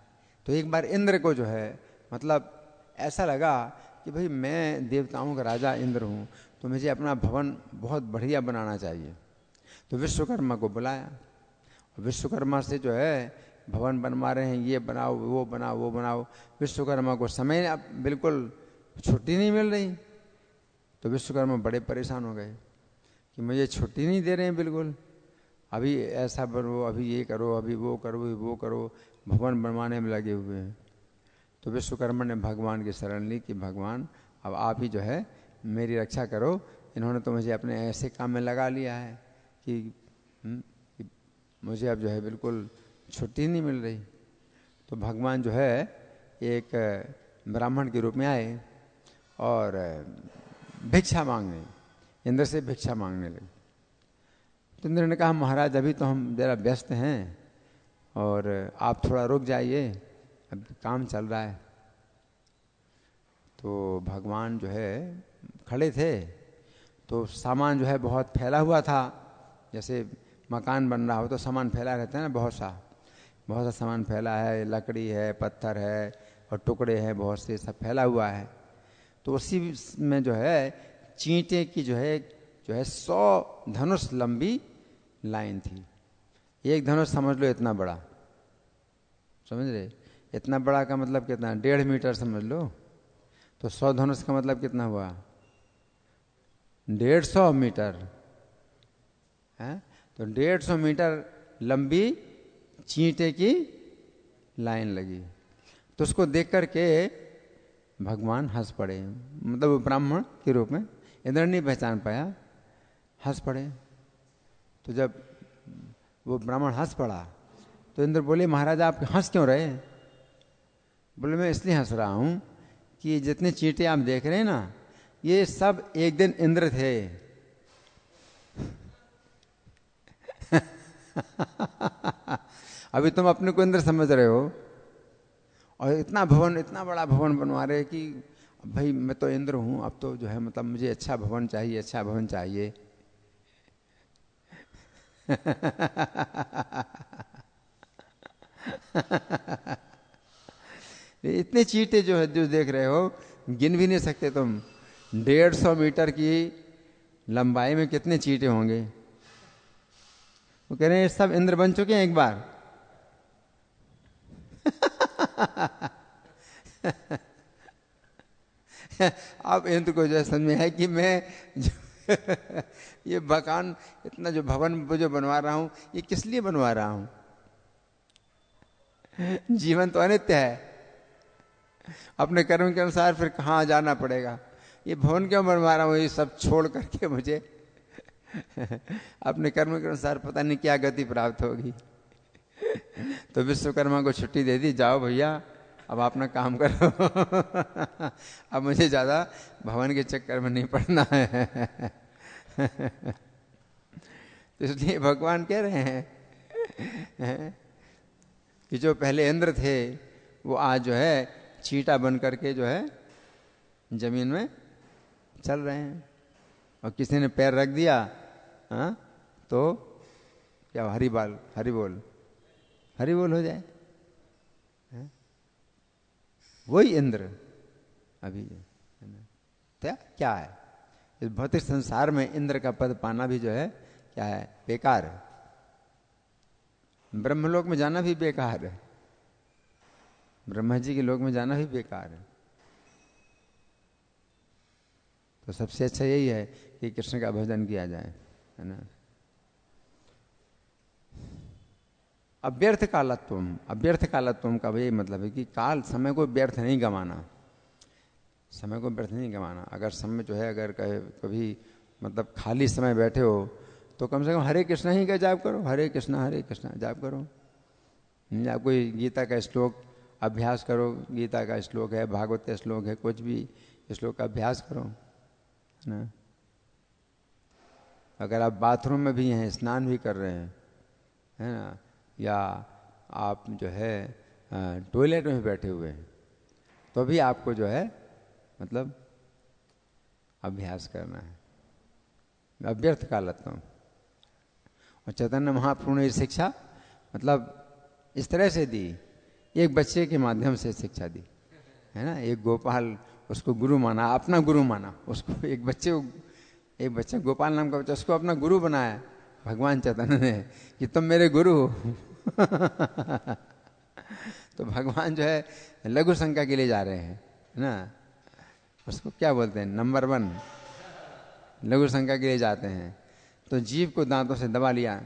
तो एक बार इंद्र को जो है मतलब ऐसा लगा कि भाई मैं देवताओं का राजा इंद्र हूँ, तो मुझे अपना भवन बहुत बढ़िया बनाना चाहिए। तो विश्वकर्मा को बुलाया, विश्वकर्मा से जो है भवन बनवा रहे हैं, ये बनाओ वो बनाओ वो बनाओ। विश्वकर्मा को समय अब बिल्कुल छुट्टी नहीं मिल रही। तो विश्वकर्मा बड़े परेशान हो गए कि मुझे छुट्टी नहीं दे रहे हैं बिल्कुल, अभी ऐसा बनो, अभी ये करो, अभी वो करो, वो करो, भवन बनवाने में लगे हुए हैं। तो विश्वकर्मा ने भगवान की शरण ली कि भगवान अब आप ही जो है मेरी रक्षा करो, इन्होंने तो मुझे अपने ऐसे काम में लगा लिया है कि मुझे अब जो है बिल्कुल छुट्टी नहीं मिल रही। तो भगवान जो है एक ब्राह्मण के रूप में आए और भिक्षा मांगने, इंद्र से भिक्षा मांगने लगे। तो इंद्र ने कहा महाराज अभी तो हम ज़रा व्यस्त हैं और आप थोड़ा रुक जाइए, अब काम चल रहा है। तो भगवान जो है खड़े थे, तो सामान जो है बहुत फैला हुआ था, जैसे मकान बन रहा हो तो सामान फैला रहता है ना, बहुत सा सामान फैला है, लकड़ी है, पत्थर है और टुकड़े हैं बहुत से, सब फैला हुआ है। तो उसी में जो है चींटे की जो है 100 धनुष लंबी लाइन थी। एक धनुष समझ लो इतना बड़ा, समझ रहे, इतना बड़ा का मतलब कितना, 1.5 मीटर समझ लो। तो 100 धनुष का मतलब कितना हुआ, 150 मीटर है। तो 150 मीटर लंबी चींटे की लाइन लगी। तो उसको देख करके भगवान हंस पड़े, मतलब वो ब्राह्मण के रूप में, इंद्र नहीं पहचान पाया, हंस पड़े। तो जब वो ब्राह्मण हंस पड़ा तो इंद्र बोले महाराज आप हंस क्यों रहे? बोले मैं इसलिए हंस रहा हूं कि जितने चींटे आप देख रहे हैं ना, ये सब एक दिन इंद्र थे। अभी तुम अपने को इंद्र समझ रहे हो और इतना बड़ा भवन बनवा रहे कि भाई मैं तो इंद्र हूं, अब तो जो है मतलब मुझे अच्छा भवन चाहिए, अच्छा भवन चाहिए। इतने चींटे जो है जो देख रहे हो गिन भी नहीं सकते तुम। 150 मीटर की लंबाई में कितने चींटे होंगे? वो कह रहे हैं सब इंद्र बन चुके हैं एक बार। अब इंद्र को जो समझ में है कि मैं ये मकान इतना जो भवन जो बनवा रहा हूं, ये किस लिए बनवा रहा हूं? जीवन तो अनित्य है, अपने कर्म के अनुसार फिर कहाँ जाना पड़ेगा। ये भवन क्यों बनवा रहा हूं, ये सब छोड़ करके मुझे अपने कर्म के अनुसार पता नहीं क्या गति प्राप्त होगी। तो विश्वकर्मा को छुट्टी दे दी, जाओ भैया अब अपना काम करो। अब मुझे ज्यादा भवन के चक्कर में नहीं पड़ना है। तो इसलिए भगवान कह रहे हैं कि जो पहले इंद्र थे वो आज जो है चींटा बन करके जो है जमीन में चल रहे हैं। और किसी ने पैर रख दिया तो क्या हरि बोल हो जाए। वही इंद्र अभी क्या है, इस भौतिक संसार में इंद्र का पद पाना भी जो है क्या है, बेकार है। ब्रह्मलोक में जाना भी बेकार है, ब्रह्मा जी के लोक में जाना भी बेकार है। तो सबसे अच्छा यही है कि कृष्ण का भजन किया जाए, है ना। अव्यर्थ कालत्वम का यही मतलब है कि काल समय को व्यर्थ नहीं गंवाना, समय को व्यर्थ नहीं गंवाना। अगर समय जो है अगर कभी मतलब खाली समय बैठे हो तो कम से कम हरे कृष्णा ही का जाप करो, हरे कृष्णा जाप करो। या कोई गीता का श्लोक अभ्यास करो, गीता का श्लोक है, भागवत का श्लोक है, कुछ भी श्लोक का अभ्यास करो, है ना। अगर आप बाथरूम में भी हैं, स्नान भी कर रहे हैं, है ना, या आप जो है टॉयलेट में भी बैठे हुए हैं, तो भी आपको जो है मतलब अभ्यास करना है, अव्यर्थ कालत्वम। और चैतन्य महाप्रभु ने शिक्षा मतलब इस तरह से दी, एक बच्चे के माध्यम से शिक्षा दी, है ना। एक गोपाल उसको गुरु माना, अपना गुरु माना उसको। एक बच्चा गोपाल नाम का बच्चा, उसको अपना गुरु बनाया भगवान चैतन्य ने कि तुम मेरे गुरु हो। तो भगवान जो है लघु शंका के लिए जा रहे हैं, है ना। उसको क्या बोलते हैं, नंबर 1 लघु शंका के लिए जाते हैं। तो जीव को दांतों से दबा लिया।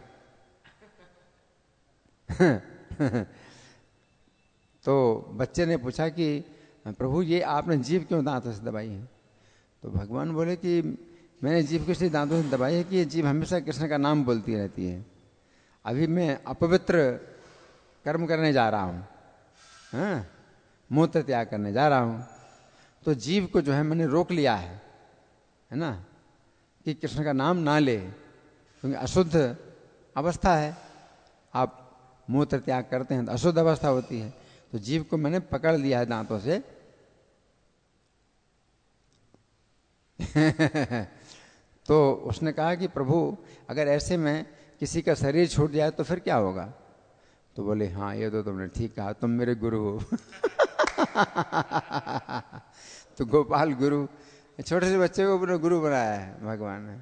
तो बच्चे ने पूछा कि प्रभु ये आपने जीभ क्यों दांतों से दबाई है? तो भगवान बोले कि मैंने जीभ को इसलिए दांतों से दबाई है कि ये जीभ हमेशा कृष्ण का नाम बोलती रहती है। अभी मैं अपवित्र कर्म करने जा रहा हूँ, हाँ, मूत्र त्याग करने जा रहा हूँ, तो जीभ को जो है मैंने रोक लिया है ना, कि कृष्ण का नाम ना ले, क्योंकि अशुद्ध अवस्था है। आप मूत्र त्याग करते हैं तो अशुद्ध अवस्था होती है, तो जीभ को मैंने पकड़ लिया है दांतों से। तो उसने कहा कि प्रभु अगर ऐसे में किसी का शरीर छूट जाए तो फिर क्या होगा? तो बोले हाँ ये तो तुमने ठीक कहा, तुम मेरे गुरु हो। तो गोपाल गुरु, छोटे से बच्चे को अपना गुरु बनाया है भगवान ने।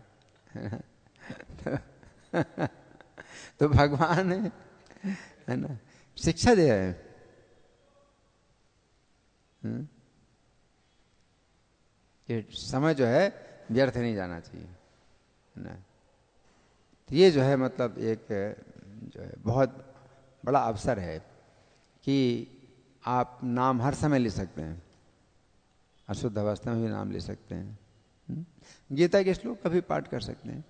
तो भगवान है ना शिक्षा दे रहे हैं। ये समय जो है व्यर्थ नहीं जाना चाहिए, है ना। तो ये जो है मतलब एक जो है बहुत बड़ा अवसर है कि आप नाम हर समय ले सकते हैं, अशुद्ध अवस्था में भी नाम ले सकते हैं। गीता के श्लोक कभी पाठ कर सकते हैं,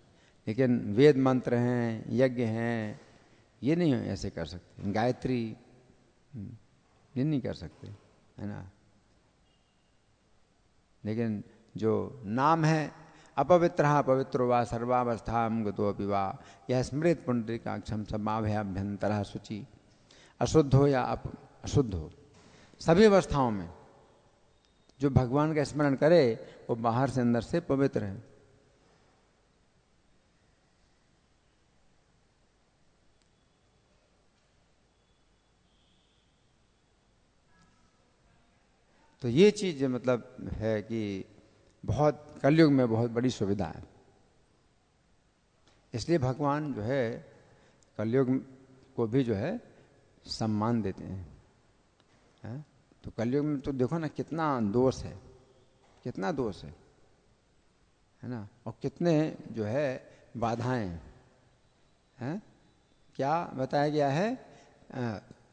लेकिन वेद मंत्र हैं, यज्ञ हैं, ये नहीं ऐसे कर सकते। गायत्री ये नहीं कर सकते, है ना। लेकिन जो नाम है, अपवित्रः पवित्रो वा सर्वावस्थां गतोऽपि वा यह स्मृत पुंडरीकाक्षं समाभयाभ्यंतरः शुचि। अशुद्ध हो या अशुद्ध हो, सभी अवस्थाओं में जो भगवान का स्मरण करे वो बाहर से अंदर से पवित्र है। तो ये चीज मतलब है कि बहुत कलयुग में बहुत बड़ी सुविधा है। इसलिए भगवान जो है कलयुग को भी जो है सम्मान देते हैं। तो कलयुग में तो देखो ना कितना दोष है, कितना दोष है ना, और कितने जो है बाधाएं हैं। क्या बताया गया है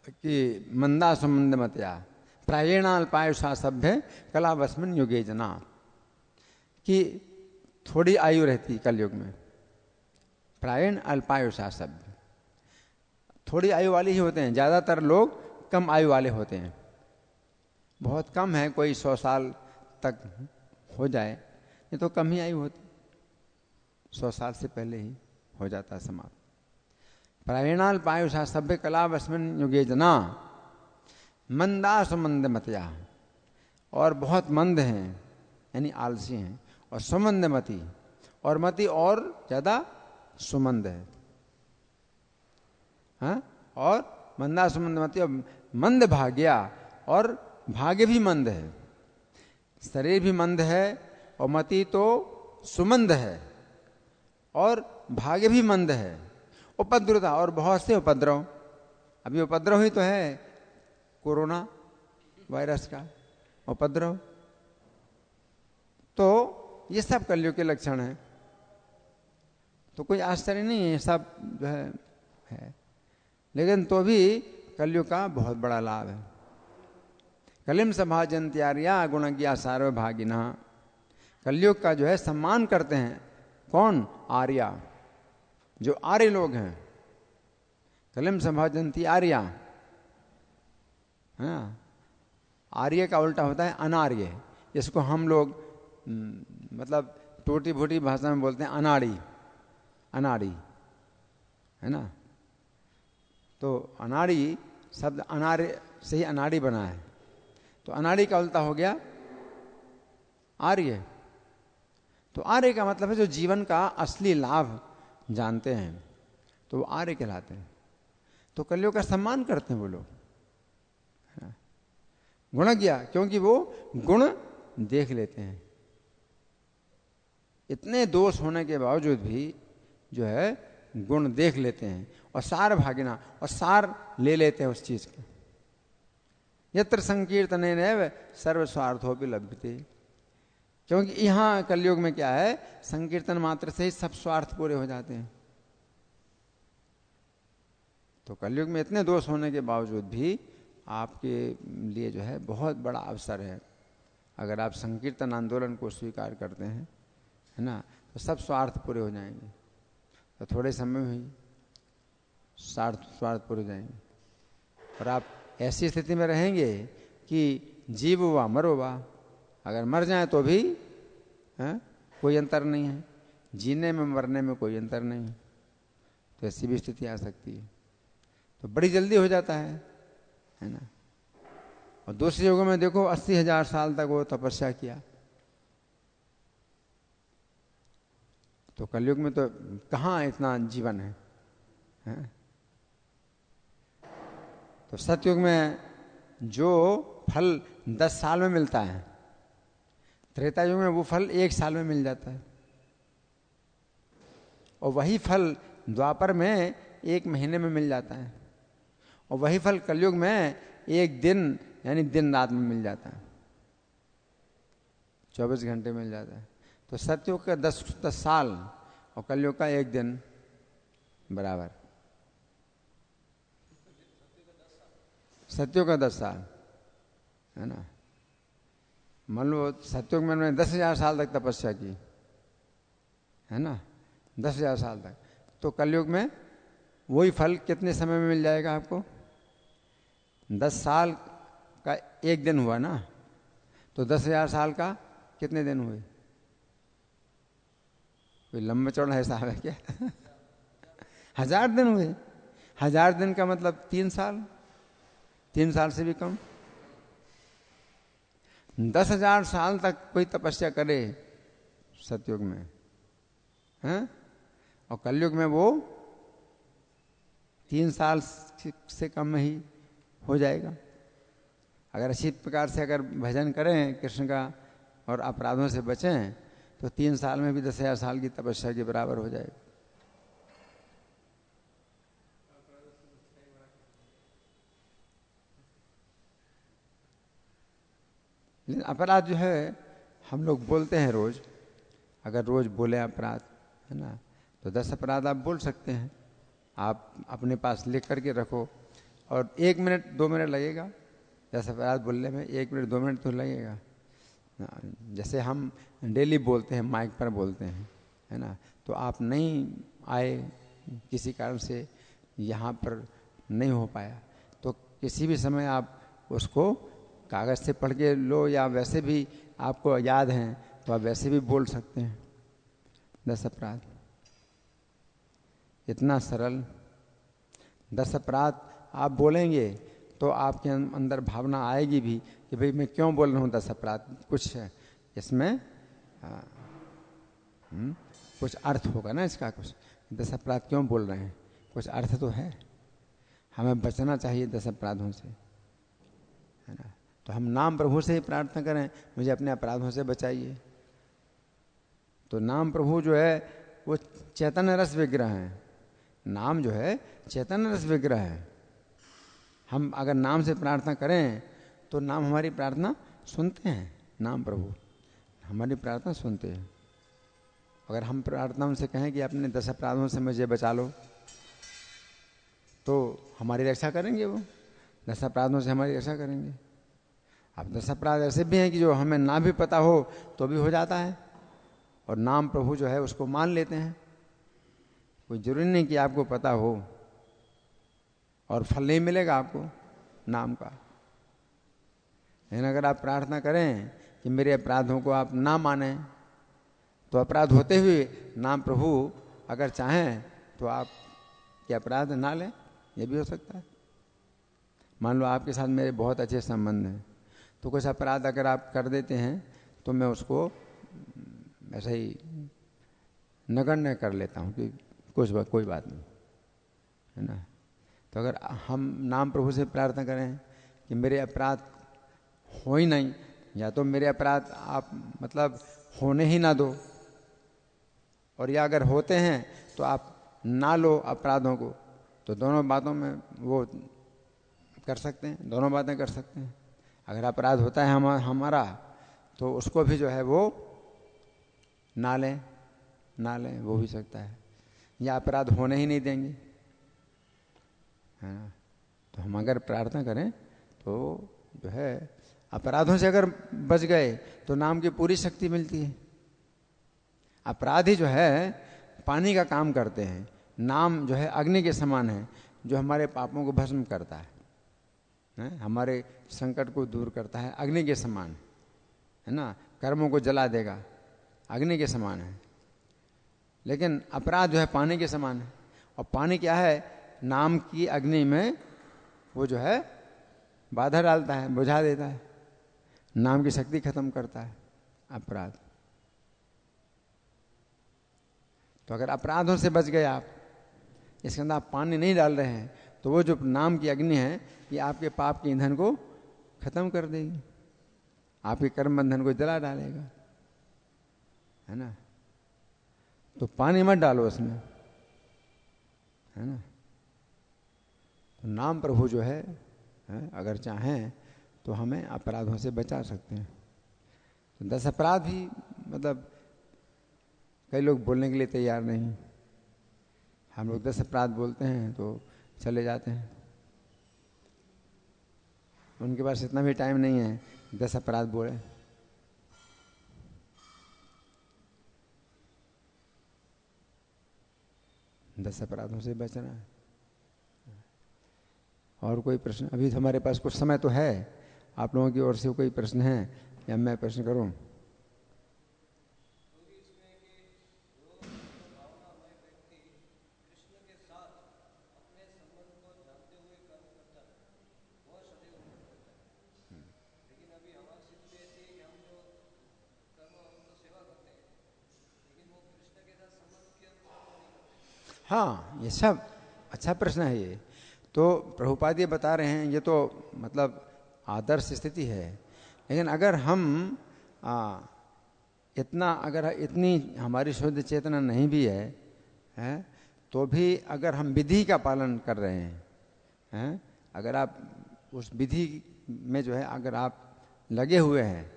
कि मंदा सुमंद मतया प्रायेणाल्पायुषा सभ्य कलावस्मिन् युगे जना, कि थोड़ी आयु रहती कलयुग में। प्रायण अल्पायुषा सभ्य, थोड़ी आयु वाले ही होते हैं, ज्यादातर लोग कम आयु वाले होते हैं। बहुत कम है कोई 100 साल तक हो जाए, ये तो कम ही आयु होती, 100 साल से पहले ही हो जाता समाप्त। प्रायणाल्पायुषा सभ्य कलावस्मिन् युगे जना मंदास मंद मतया, और बहुत मंद हैं यानी आलसी हैं, और सुमंद मति, और मति और ज्यादा सुमंद है। हाँ? और मंदा सुमंद मति, और मंद भाग्या, और भाग्य भी मंद है। शरीर भी मंद है और मति तो सुमंद है, और भाग्य भी मंद है। उपद्रुता, और बहुत से उपद्रव, अभी उपद्रव ही तो है कोरोना वायरस का उपद्रव। तो ये सब कलयुग के लक्षण हैं। तो कोई आश्चर्य नहीं है, सब जो है। लेकिन तो भी कलयुग का बहुत बड़ा लाभ है। कलिम सभाजन्त्यार्या गुणज्ञा सार्वभागिनः, कलयुग का जो है सम्मान करते हैं कौन? आर्या, जो आर्य लोग हैं। कलिम सभाजन्ति आर्या, हाँ, आर्य का उल्टा होता है अनार्य, जिसको हम लोग मतलब टूटी फूटी भाषा में बोलते हैं अनाड़ी, अनाड़ी, है ना। तो अनाड़ी शब्द अनार्य से ही अनाड़ी बना है, तो अनाड़ी का उल्टा हो गया आर्य। तो आर्य का मतलब है जो जीवन का असली लाभ जानते हैं, तो वो आर्य कहलाते हैं। तो कलयुग का सम्मान करते हैं वो लोग। गुणज्ञ, क्योंकि वो गुण देख लेते हैं। इतने दोष होने के बावजूद भी जो है गुण देख लेते हैं, और सार भागिना, और सार ले लेते हैं उस चीज को। यत्र संकीर्तनेनैव सर्व स्वार्थोपि लभ्यते, क्योंकि यहां कलयुग में क्या है, संकीर्तन मात्र से ही सब स्वार्थ पूरे हो जाते हैं। तो कलयुग में इतने दोष होने के बावजूद भी आपके लिए जो है बहुत बड़ा अवसर है। अगर आप संकीर्तन आंदोलन को स्वीकार करते हैं, है ना, तो सब स्वार्थ पूरे हो जाएंगे। तो थोड़े समय में ही स्वार्थ पूरे हो जाएंगे, और आप ऐसी स्थिति में रहेंगे कि जीव वा मरो वा, अगर मर जाए तो भी कोई अंतर नहीं है, जीने में मरने में कोई अंतर नहीं है। तो ऐसी भी स्थिति आ सकती है। तो बड़ी जल्दी हो जाता है ना। और दूसरे युगों में देखो 80,000 साल तक वो तपस्या किया। तो कलयुग में तो कहाँ इतना जीवन है? तो सतयुग में जो फल 10 साल में मिलता है, त्रेता युग में वो फल 1 साल में मिल जाता है, और वही फल द्वापर में 1 महीने में मिल जाता है, और वही फल कलयुग में 1 दिन यानी दिन रात में मिल जाता है, 24 घंटे मिल जाता है। तो सतयुग का 10 साल और कलयुग का 1 दिन बराबर। सतयुग का 10 साल है ना। मान लो सतयुग में उन्होंने 10,000 साल तक तपस्या की है ना, 10,000 साल तक, तो कलयुग में वही फल कितने समय में मिल जाएगा आपको? 10 साल का 1 दिन हुआ ना, तो 10,000 साल का कितने दिन हुए? कोई लंबा चौड़ा हिसाब है क्या? 1000 दिन हुए। 1000 दिन का मतलब 3 साल, 3 साल से भी कम। 10,000 साल तक कोई तपस्या करे सतयुग में हैं, और कलयुग में वो 3 साल से कम में ही हो जाएगा। अगर अच्छी प्रकार से अगर भजन करें कृष्ण का और अपराधों से बचें तो 3 साल में भी 10,000 साल की तपस्या के बराबर हो जाएगा। लेकिन अपराध जो है हम लोग बोलते हैं रोज, अगर रोज बोले अपराध है ना, तो 10 अपराध आप बोल सकते हैं। आप अपने पास लिख करके रखो, और 1 मिनट 2 मिनट लगेगा 10 अपराध बोलने में, 1 मिनट 2 मिनट तो लगेगा। जैसे हम डेली बोलते हैं, माइक पर बोलते हैं है ना, तो आप नहीं आए किसी कारण से, यहाँ पर नहीं हो पाया, तो किसी भी समय आप उसको कागज़ से पढ़ के लो, या वैसे भी आपको याद हैं तो आप वैसे भी बोल सकते हैं 10 अपराध। इतना सरल 10 अपराध आप बोलेंगे तो आपके अंदर भावना आएगी भी कि भाई मैं क्यों बोल रहा हूँ 10 अपराध, कुछ है इसमें कुछ अर्थ होगा ना इसका, कुछ 10 अपराध क्यों बोल रहे हैं, कुछ अर्थ तो है। हमें बचना चाहिए 10 अपराधों से है ना। तो हम नाम प्रभु से ही प्रार्थना करें, मुझे अपने अपराधों से बचाइए। तो नाम प्रभु जो है वो चैतन्य रस विग्रह है, नाम जो है चैतन्य रस विग्रह है। हम अगर नाम से प्रार्थना करें तो नाम हमारी प्रार्थना सुनते हैं, नाम प्रभु हमारी प्रार्थना सुनते हैं। अगर हम प्रार्थना उनसे कहें कि अपने 10 अपराधों से मुझे बचा लो, तो हमारी रक्षा करेंगे वो, 10 अपराधों से हमारी रक्षा करेंगे। अब 10 अपराध ऐसे भी हैं कि जो हमें ना भी पता हो तो भी हो जाता है, और नाम प्रभु जो है उसको मान लेते हैं। कोई जरूरी नहीं कि आपको पता हो, और फल नहीं मिलेगा आपको नाम का। लेकिन अगर आप प्रार्थना करें कि मेरे अपराधों को आप ना मानें, तो अपराध होते हुए नाम प्रभु अगर चाहें तो आप के अपराध ना लें, ये भी हो सकता है। मान लो आपके साथ मेरे बहुत अच्छे संबंध हैं, तो कुछ अपराध अगर आप कर देते हैं तो मैं उसको ऐसा ही नगण्य कर लेता हूँ कि कोई बात नहीं है ना। तो अगर हम नाम प्रभु से प्रार्थना करें कि मेरे अपराध हो ही नहीं, या तो मेरे अपराध आप मतलब होने ही ना दो, और या अगर होते हैं तो आप ना लो अपराधों को, तो दोनों बातों में वो कर सकते हैं, दोनों बातें कर सकते हैं। अगर अपराध होता है हमारा तो उसको भी जो है वो ना लें वो भी सकता है, या अपराध होने ही नहीं देंगे है ना। तो हम अगर प्रार्थना करें तो जो है अपराधों से अगर बच गए तो नाम की पूरी शक्ति मिलती है। अपराधी जो है पानी का काम करते हैं, नाम जो है अग्नि के समान है, जो हमारे पापों को भस्म करता है, हमारे संकट को दूर करता है, अग्नि के समान है ना, कर्मों को जला देगा, अग्नि के समान है। लेकिन अपराध जो है पानी के समान है, और पानी क्या है, नाम की अग्नि में वो जो है बाधा डालता है, बुझा देता है, नाम की शक्ति खत्म करता है अपराध। तो अगर अपराधों से बच गए आप, इसके अंदर आप पानी नहीं डाल रहे हैं, तो वो जो नाम की अग्नि है ये आपके पाप के ईंधन को खत्म कर देगी, आपके कर्म बंधन को जला डालेगा। है ना। तो पानी मत डालो उसमें, है ना। तो नाम प्रभु जो है अगर चाहें तो हमें अपराधों से बचा सकते हैं। तो 10 अपराध ही, मतलब कई लोग बोलने के लिए तैयार नहीं, हम लोग 10 अपराध बोलते हैं तो चले जाते हैं। उनके पास इतना भी टाइम नहीं है 10 अपराध बोले। दस अपराधों से बचना है। और कोई प्रश्न? अभी तो हमारे पास कुछ समय तो है, आप लोगों की ओर से कोई प्रश्न है या मैं प्रश्न करूं? हाँ, ये सब अच्छा प्रश्न है ये। तो प्रभुपाद ये बता रहे हैं, ये तो मतलब आदर्श स्थिति है। लेकिन अगर हम इतनी हमारी शुद्ध चेतना नहीं भी है, तो भी अगर हम विधि का पालन कर रहे हैं, अगर आप उस विधि में जो है अगर आप लगे हुए हैं,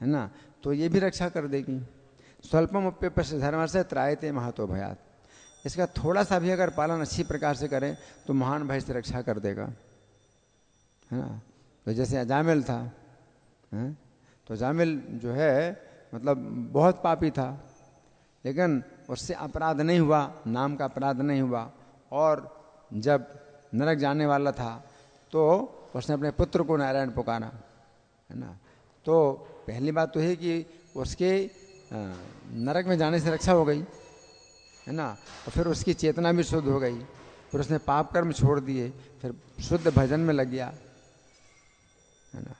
है ना, तो ये भी रक्षा कर देगी। स्वल्पमप्यस्य धर्मस्य त्रायते महतो भयात्। इसका थोड़ा सा भी अगर पालन अच्छी प्रकार से करें तो महान भय से रक्षा कर देगा, है ना। तो जैसे अजामिल था, तो अजामिल जो है मतलब बहुत पापी था, लेकिन उससे अपराध नहीं हुआ, नाम का अपराध नहीं हुआ। और जब नरक जाने वाला था तो उसने अपने पुत्र को नारायण पुकारा, है ना। तो पहली बात तो है कि उसके नरक में जाने से रक्षा हो गई, है ना। और फिर उसकी चेतना भी शुद्ध हो गई, फिर उसने पाप कर्म छोड़ दिए, फिर शुद्ध भजन में लग गया, है ना,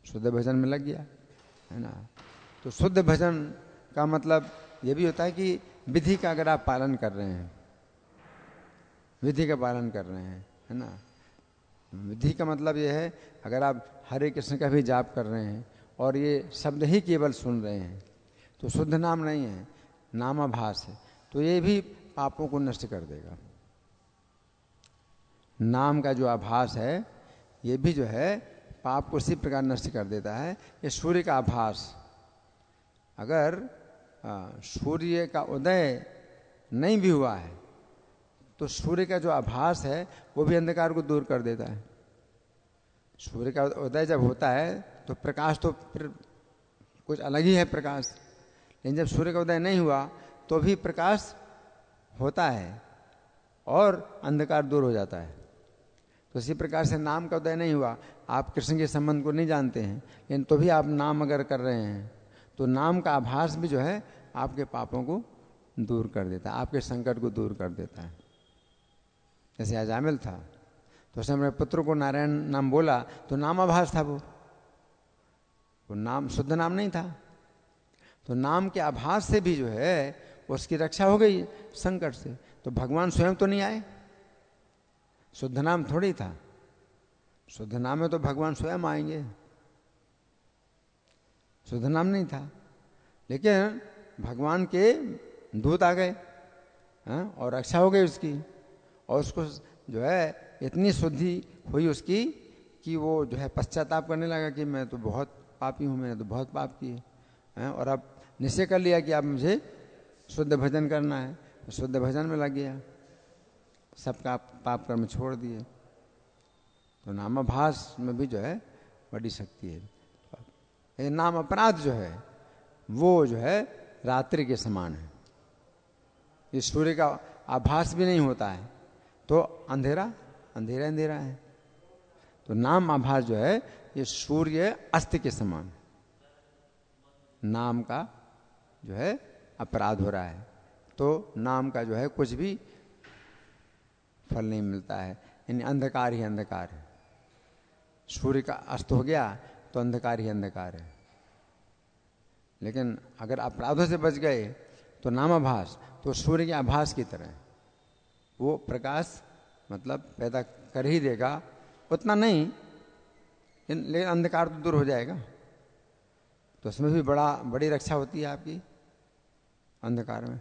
शुद्ध भजन में लग गया, है ना। तो शुद्ध भजन का मतलब ये भी होता है कि विधि का अगर आप पालन कर रहे हैं, विधि का पालन कर रहे हैं, है ना। विधि का मतलब ये है अगर आप हरे कृष्ण का भी जाप कर रहे हैं और ये शब्द ही केवल सुन रहे हैं तो शुद्ध नाम नहीं है, नामाभास है, तो ये भी पापों को नष्ट कर देगा। नाम का जो आभास है ये भी जो है पाप को उसी प्रकार नष्ट कर देता है। ये सूर्य का आभास, अगर सूर्य का उदय नहीं भी हुआ है तो सूर्य का जो आभास है वो भी अंधकार को दूर कर देता है। सूर्य का उदय जब होता है तो प्रकाश तो फिर कुछ अलग ही है प्रकाश, लेकिन जब सूर्य का उदय नहीं हुआ तो भी प्रकाश होता है और अंधकार दूर हो जाता है। तो इसी प्रकार से नाम का उदय नहीं हुआ, आप कृष्ण के संबंध को नहीं जानते हैं, लेकिन तो भी आप नाम अगर कर रहे हैं तो नाम का आभास भी जो है आपके पापों को दूर कर देता है, आपके संकट को दूर कर देता है। जैसे अजामिल था तो उसने अपने पुत्र को नारायण नाम बोला तो नामाभास था, वो नाम शुद्ध नाम नहीं था। तो नाम के आभास से भी जो है उसकी रक्षा हो गई संकट से। तो भगवान स्वयं तो नहीं आए, शुद्ध नाम थोड़ी था, शुद्ध नाम में तो भगवान स्वयं आएंगे, शुद्ध नाम नहीं था, लेकिन भगवान के दूत आ गए और रक्षा हो गई उसकी। और उसको जो है इतनी शुद्धि हुई उसकी कि वो जो है पश्चाताप करने लगा कि मैं तो बहुत पापी हूँ, मैंने तो बहुत पाप किए, और अब निश्चय कर लिया कि अब मुझे शुद्ध भजन करना है, तो शुद्ध भजन में लग गया, सबका पाप कर्म छोड़ दिए। तो नामाभास में भी जो है बड़ी शक्ति है। ये नाम अपराध जो है वो जो है रात्रि के समान है। ये सूर्य का आभास भी नहीं होता है तो अंधेरा अंधेरा अंधेरा है। तो नाम आभास जो है ये सूर्य अस्त के समान, नाम का जो है अपराध हो रहा है तो नाम का जो है कुछ भी फल नहीं मिलता है, यानी अंधकार ही अंधकार है। सूर्य का अस्त हो गया तो अंधकार ही अंधकार है। लेकिन अगर अपराधों से बच गए तो नामाभास तो सूर्य के आभास की तरह वो प्रकाश मतलब पैदा कर ही देगा, उतना नहीं लेकिन अंधकार तो दूर हो जाएगा। तो उसमें भी बड़ी रक्षा होती है आपकी अंधकार में।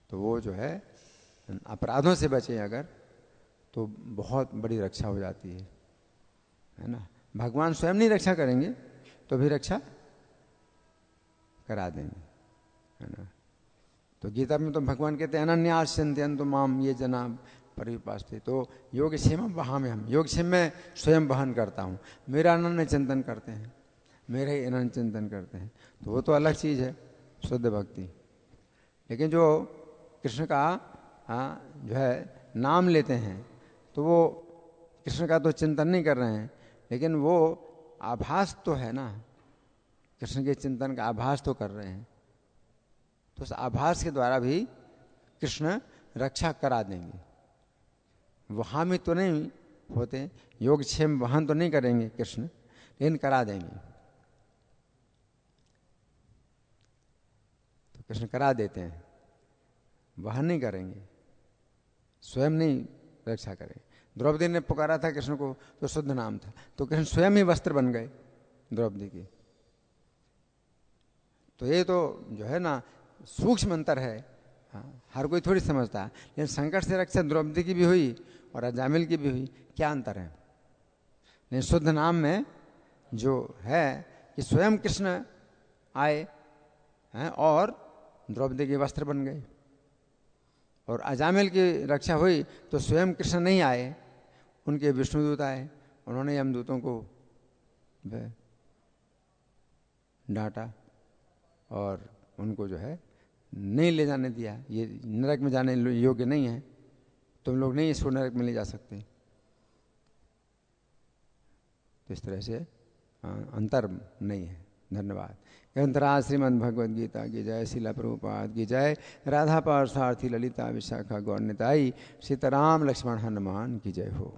तो वो जो है अपराधों से बचे अगर तो बहुत बड़ी रक्षा हो जाती है ना। भगवान स्वयं नहीं रक्षा करेंगे तो भी रक्षा करा देंगे, है ना। तो गीता में तो भगवान कहते हैं अनन्यास चिंतयन्तु माम ये जना परिपास्ते। तो योगक्षेम वहाँ हम योगक्षेम में स्वयं वहन करता हूँ, मेरा अनन्य चिंतन करते हैं, मेरा ही अनन्य चिंतन करते हैं, तो वो तो अलग चीज़ है शुद्ध भक्ति। लेकिन जो कृष्ण का जो है नाम लेते हैं तो वो कृष्ण का तो चिंतन नहीं कर रहे हैं, लेकिन वो आभास तो है ना, कृष्ण के चिंतन का आभास तो कर रहे हैं। तो उस आभास के द्वारा भी कृष्ण रक्षा करा देंगे। वहाँ में तो नहीं होते, योगक्षेम वहन तो नहीं करेंगे कृष्ण, लेकिन करा देंगे। तो कृष्ण करा देते हैं, वहन नहीं करेंगे, स्वयं नहीं रक्षा करें। द्रौपदी ने पुकारा था कृष्ण को तो शुद्ध नाम था, तो कृष्ण स्वयं ही वस्त्र बन गए द्रौपदी के। तो ये तो जो है ना सूक्ष्म अंतर है, हर कोई थोड़ी समझता है। लेकिन संकट से रक्षा द्रौपदी की भी हुई और अजामिल की भी हुई, क्या अंतर है। लेकिन शुद्ध नाम में जो है कि स्वयं कृष्ण आए हैं और द्रौपदी के वस्त्र बन गए, और अजामिल की रक्षा हुई तो स्वयं कृष्ण नहीं आए, उनके विष्णुदूत आए, उन्होंने यमदूतों को डांटा और उनको जो है नहीं ले जाने दिया, ये नरक में जाने योग्य नहीं है, तुम लोग नहीं इसको नरक में ले जा सकते। तो इस तरह से अंतर नहीं है। धन्यवाद। ग्रंथराज श्रीमद् भगवद गीता की जय, शिला प्रभुपाद की जय, राधा पार्थसारथी ललिता विशाखा गौर निताई, सीताराम लक्ष्मण हनुमान की जय हो।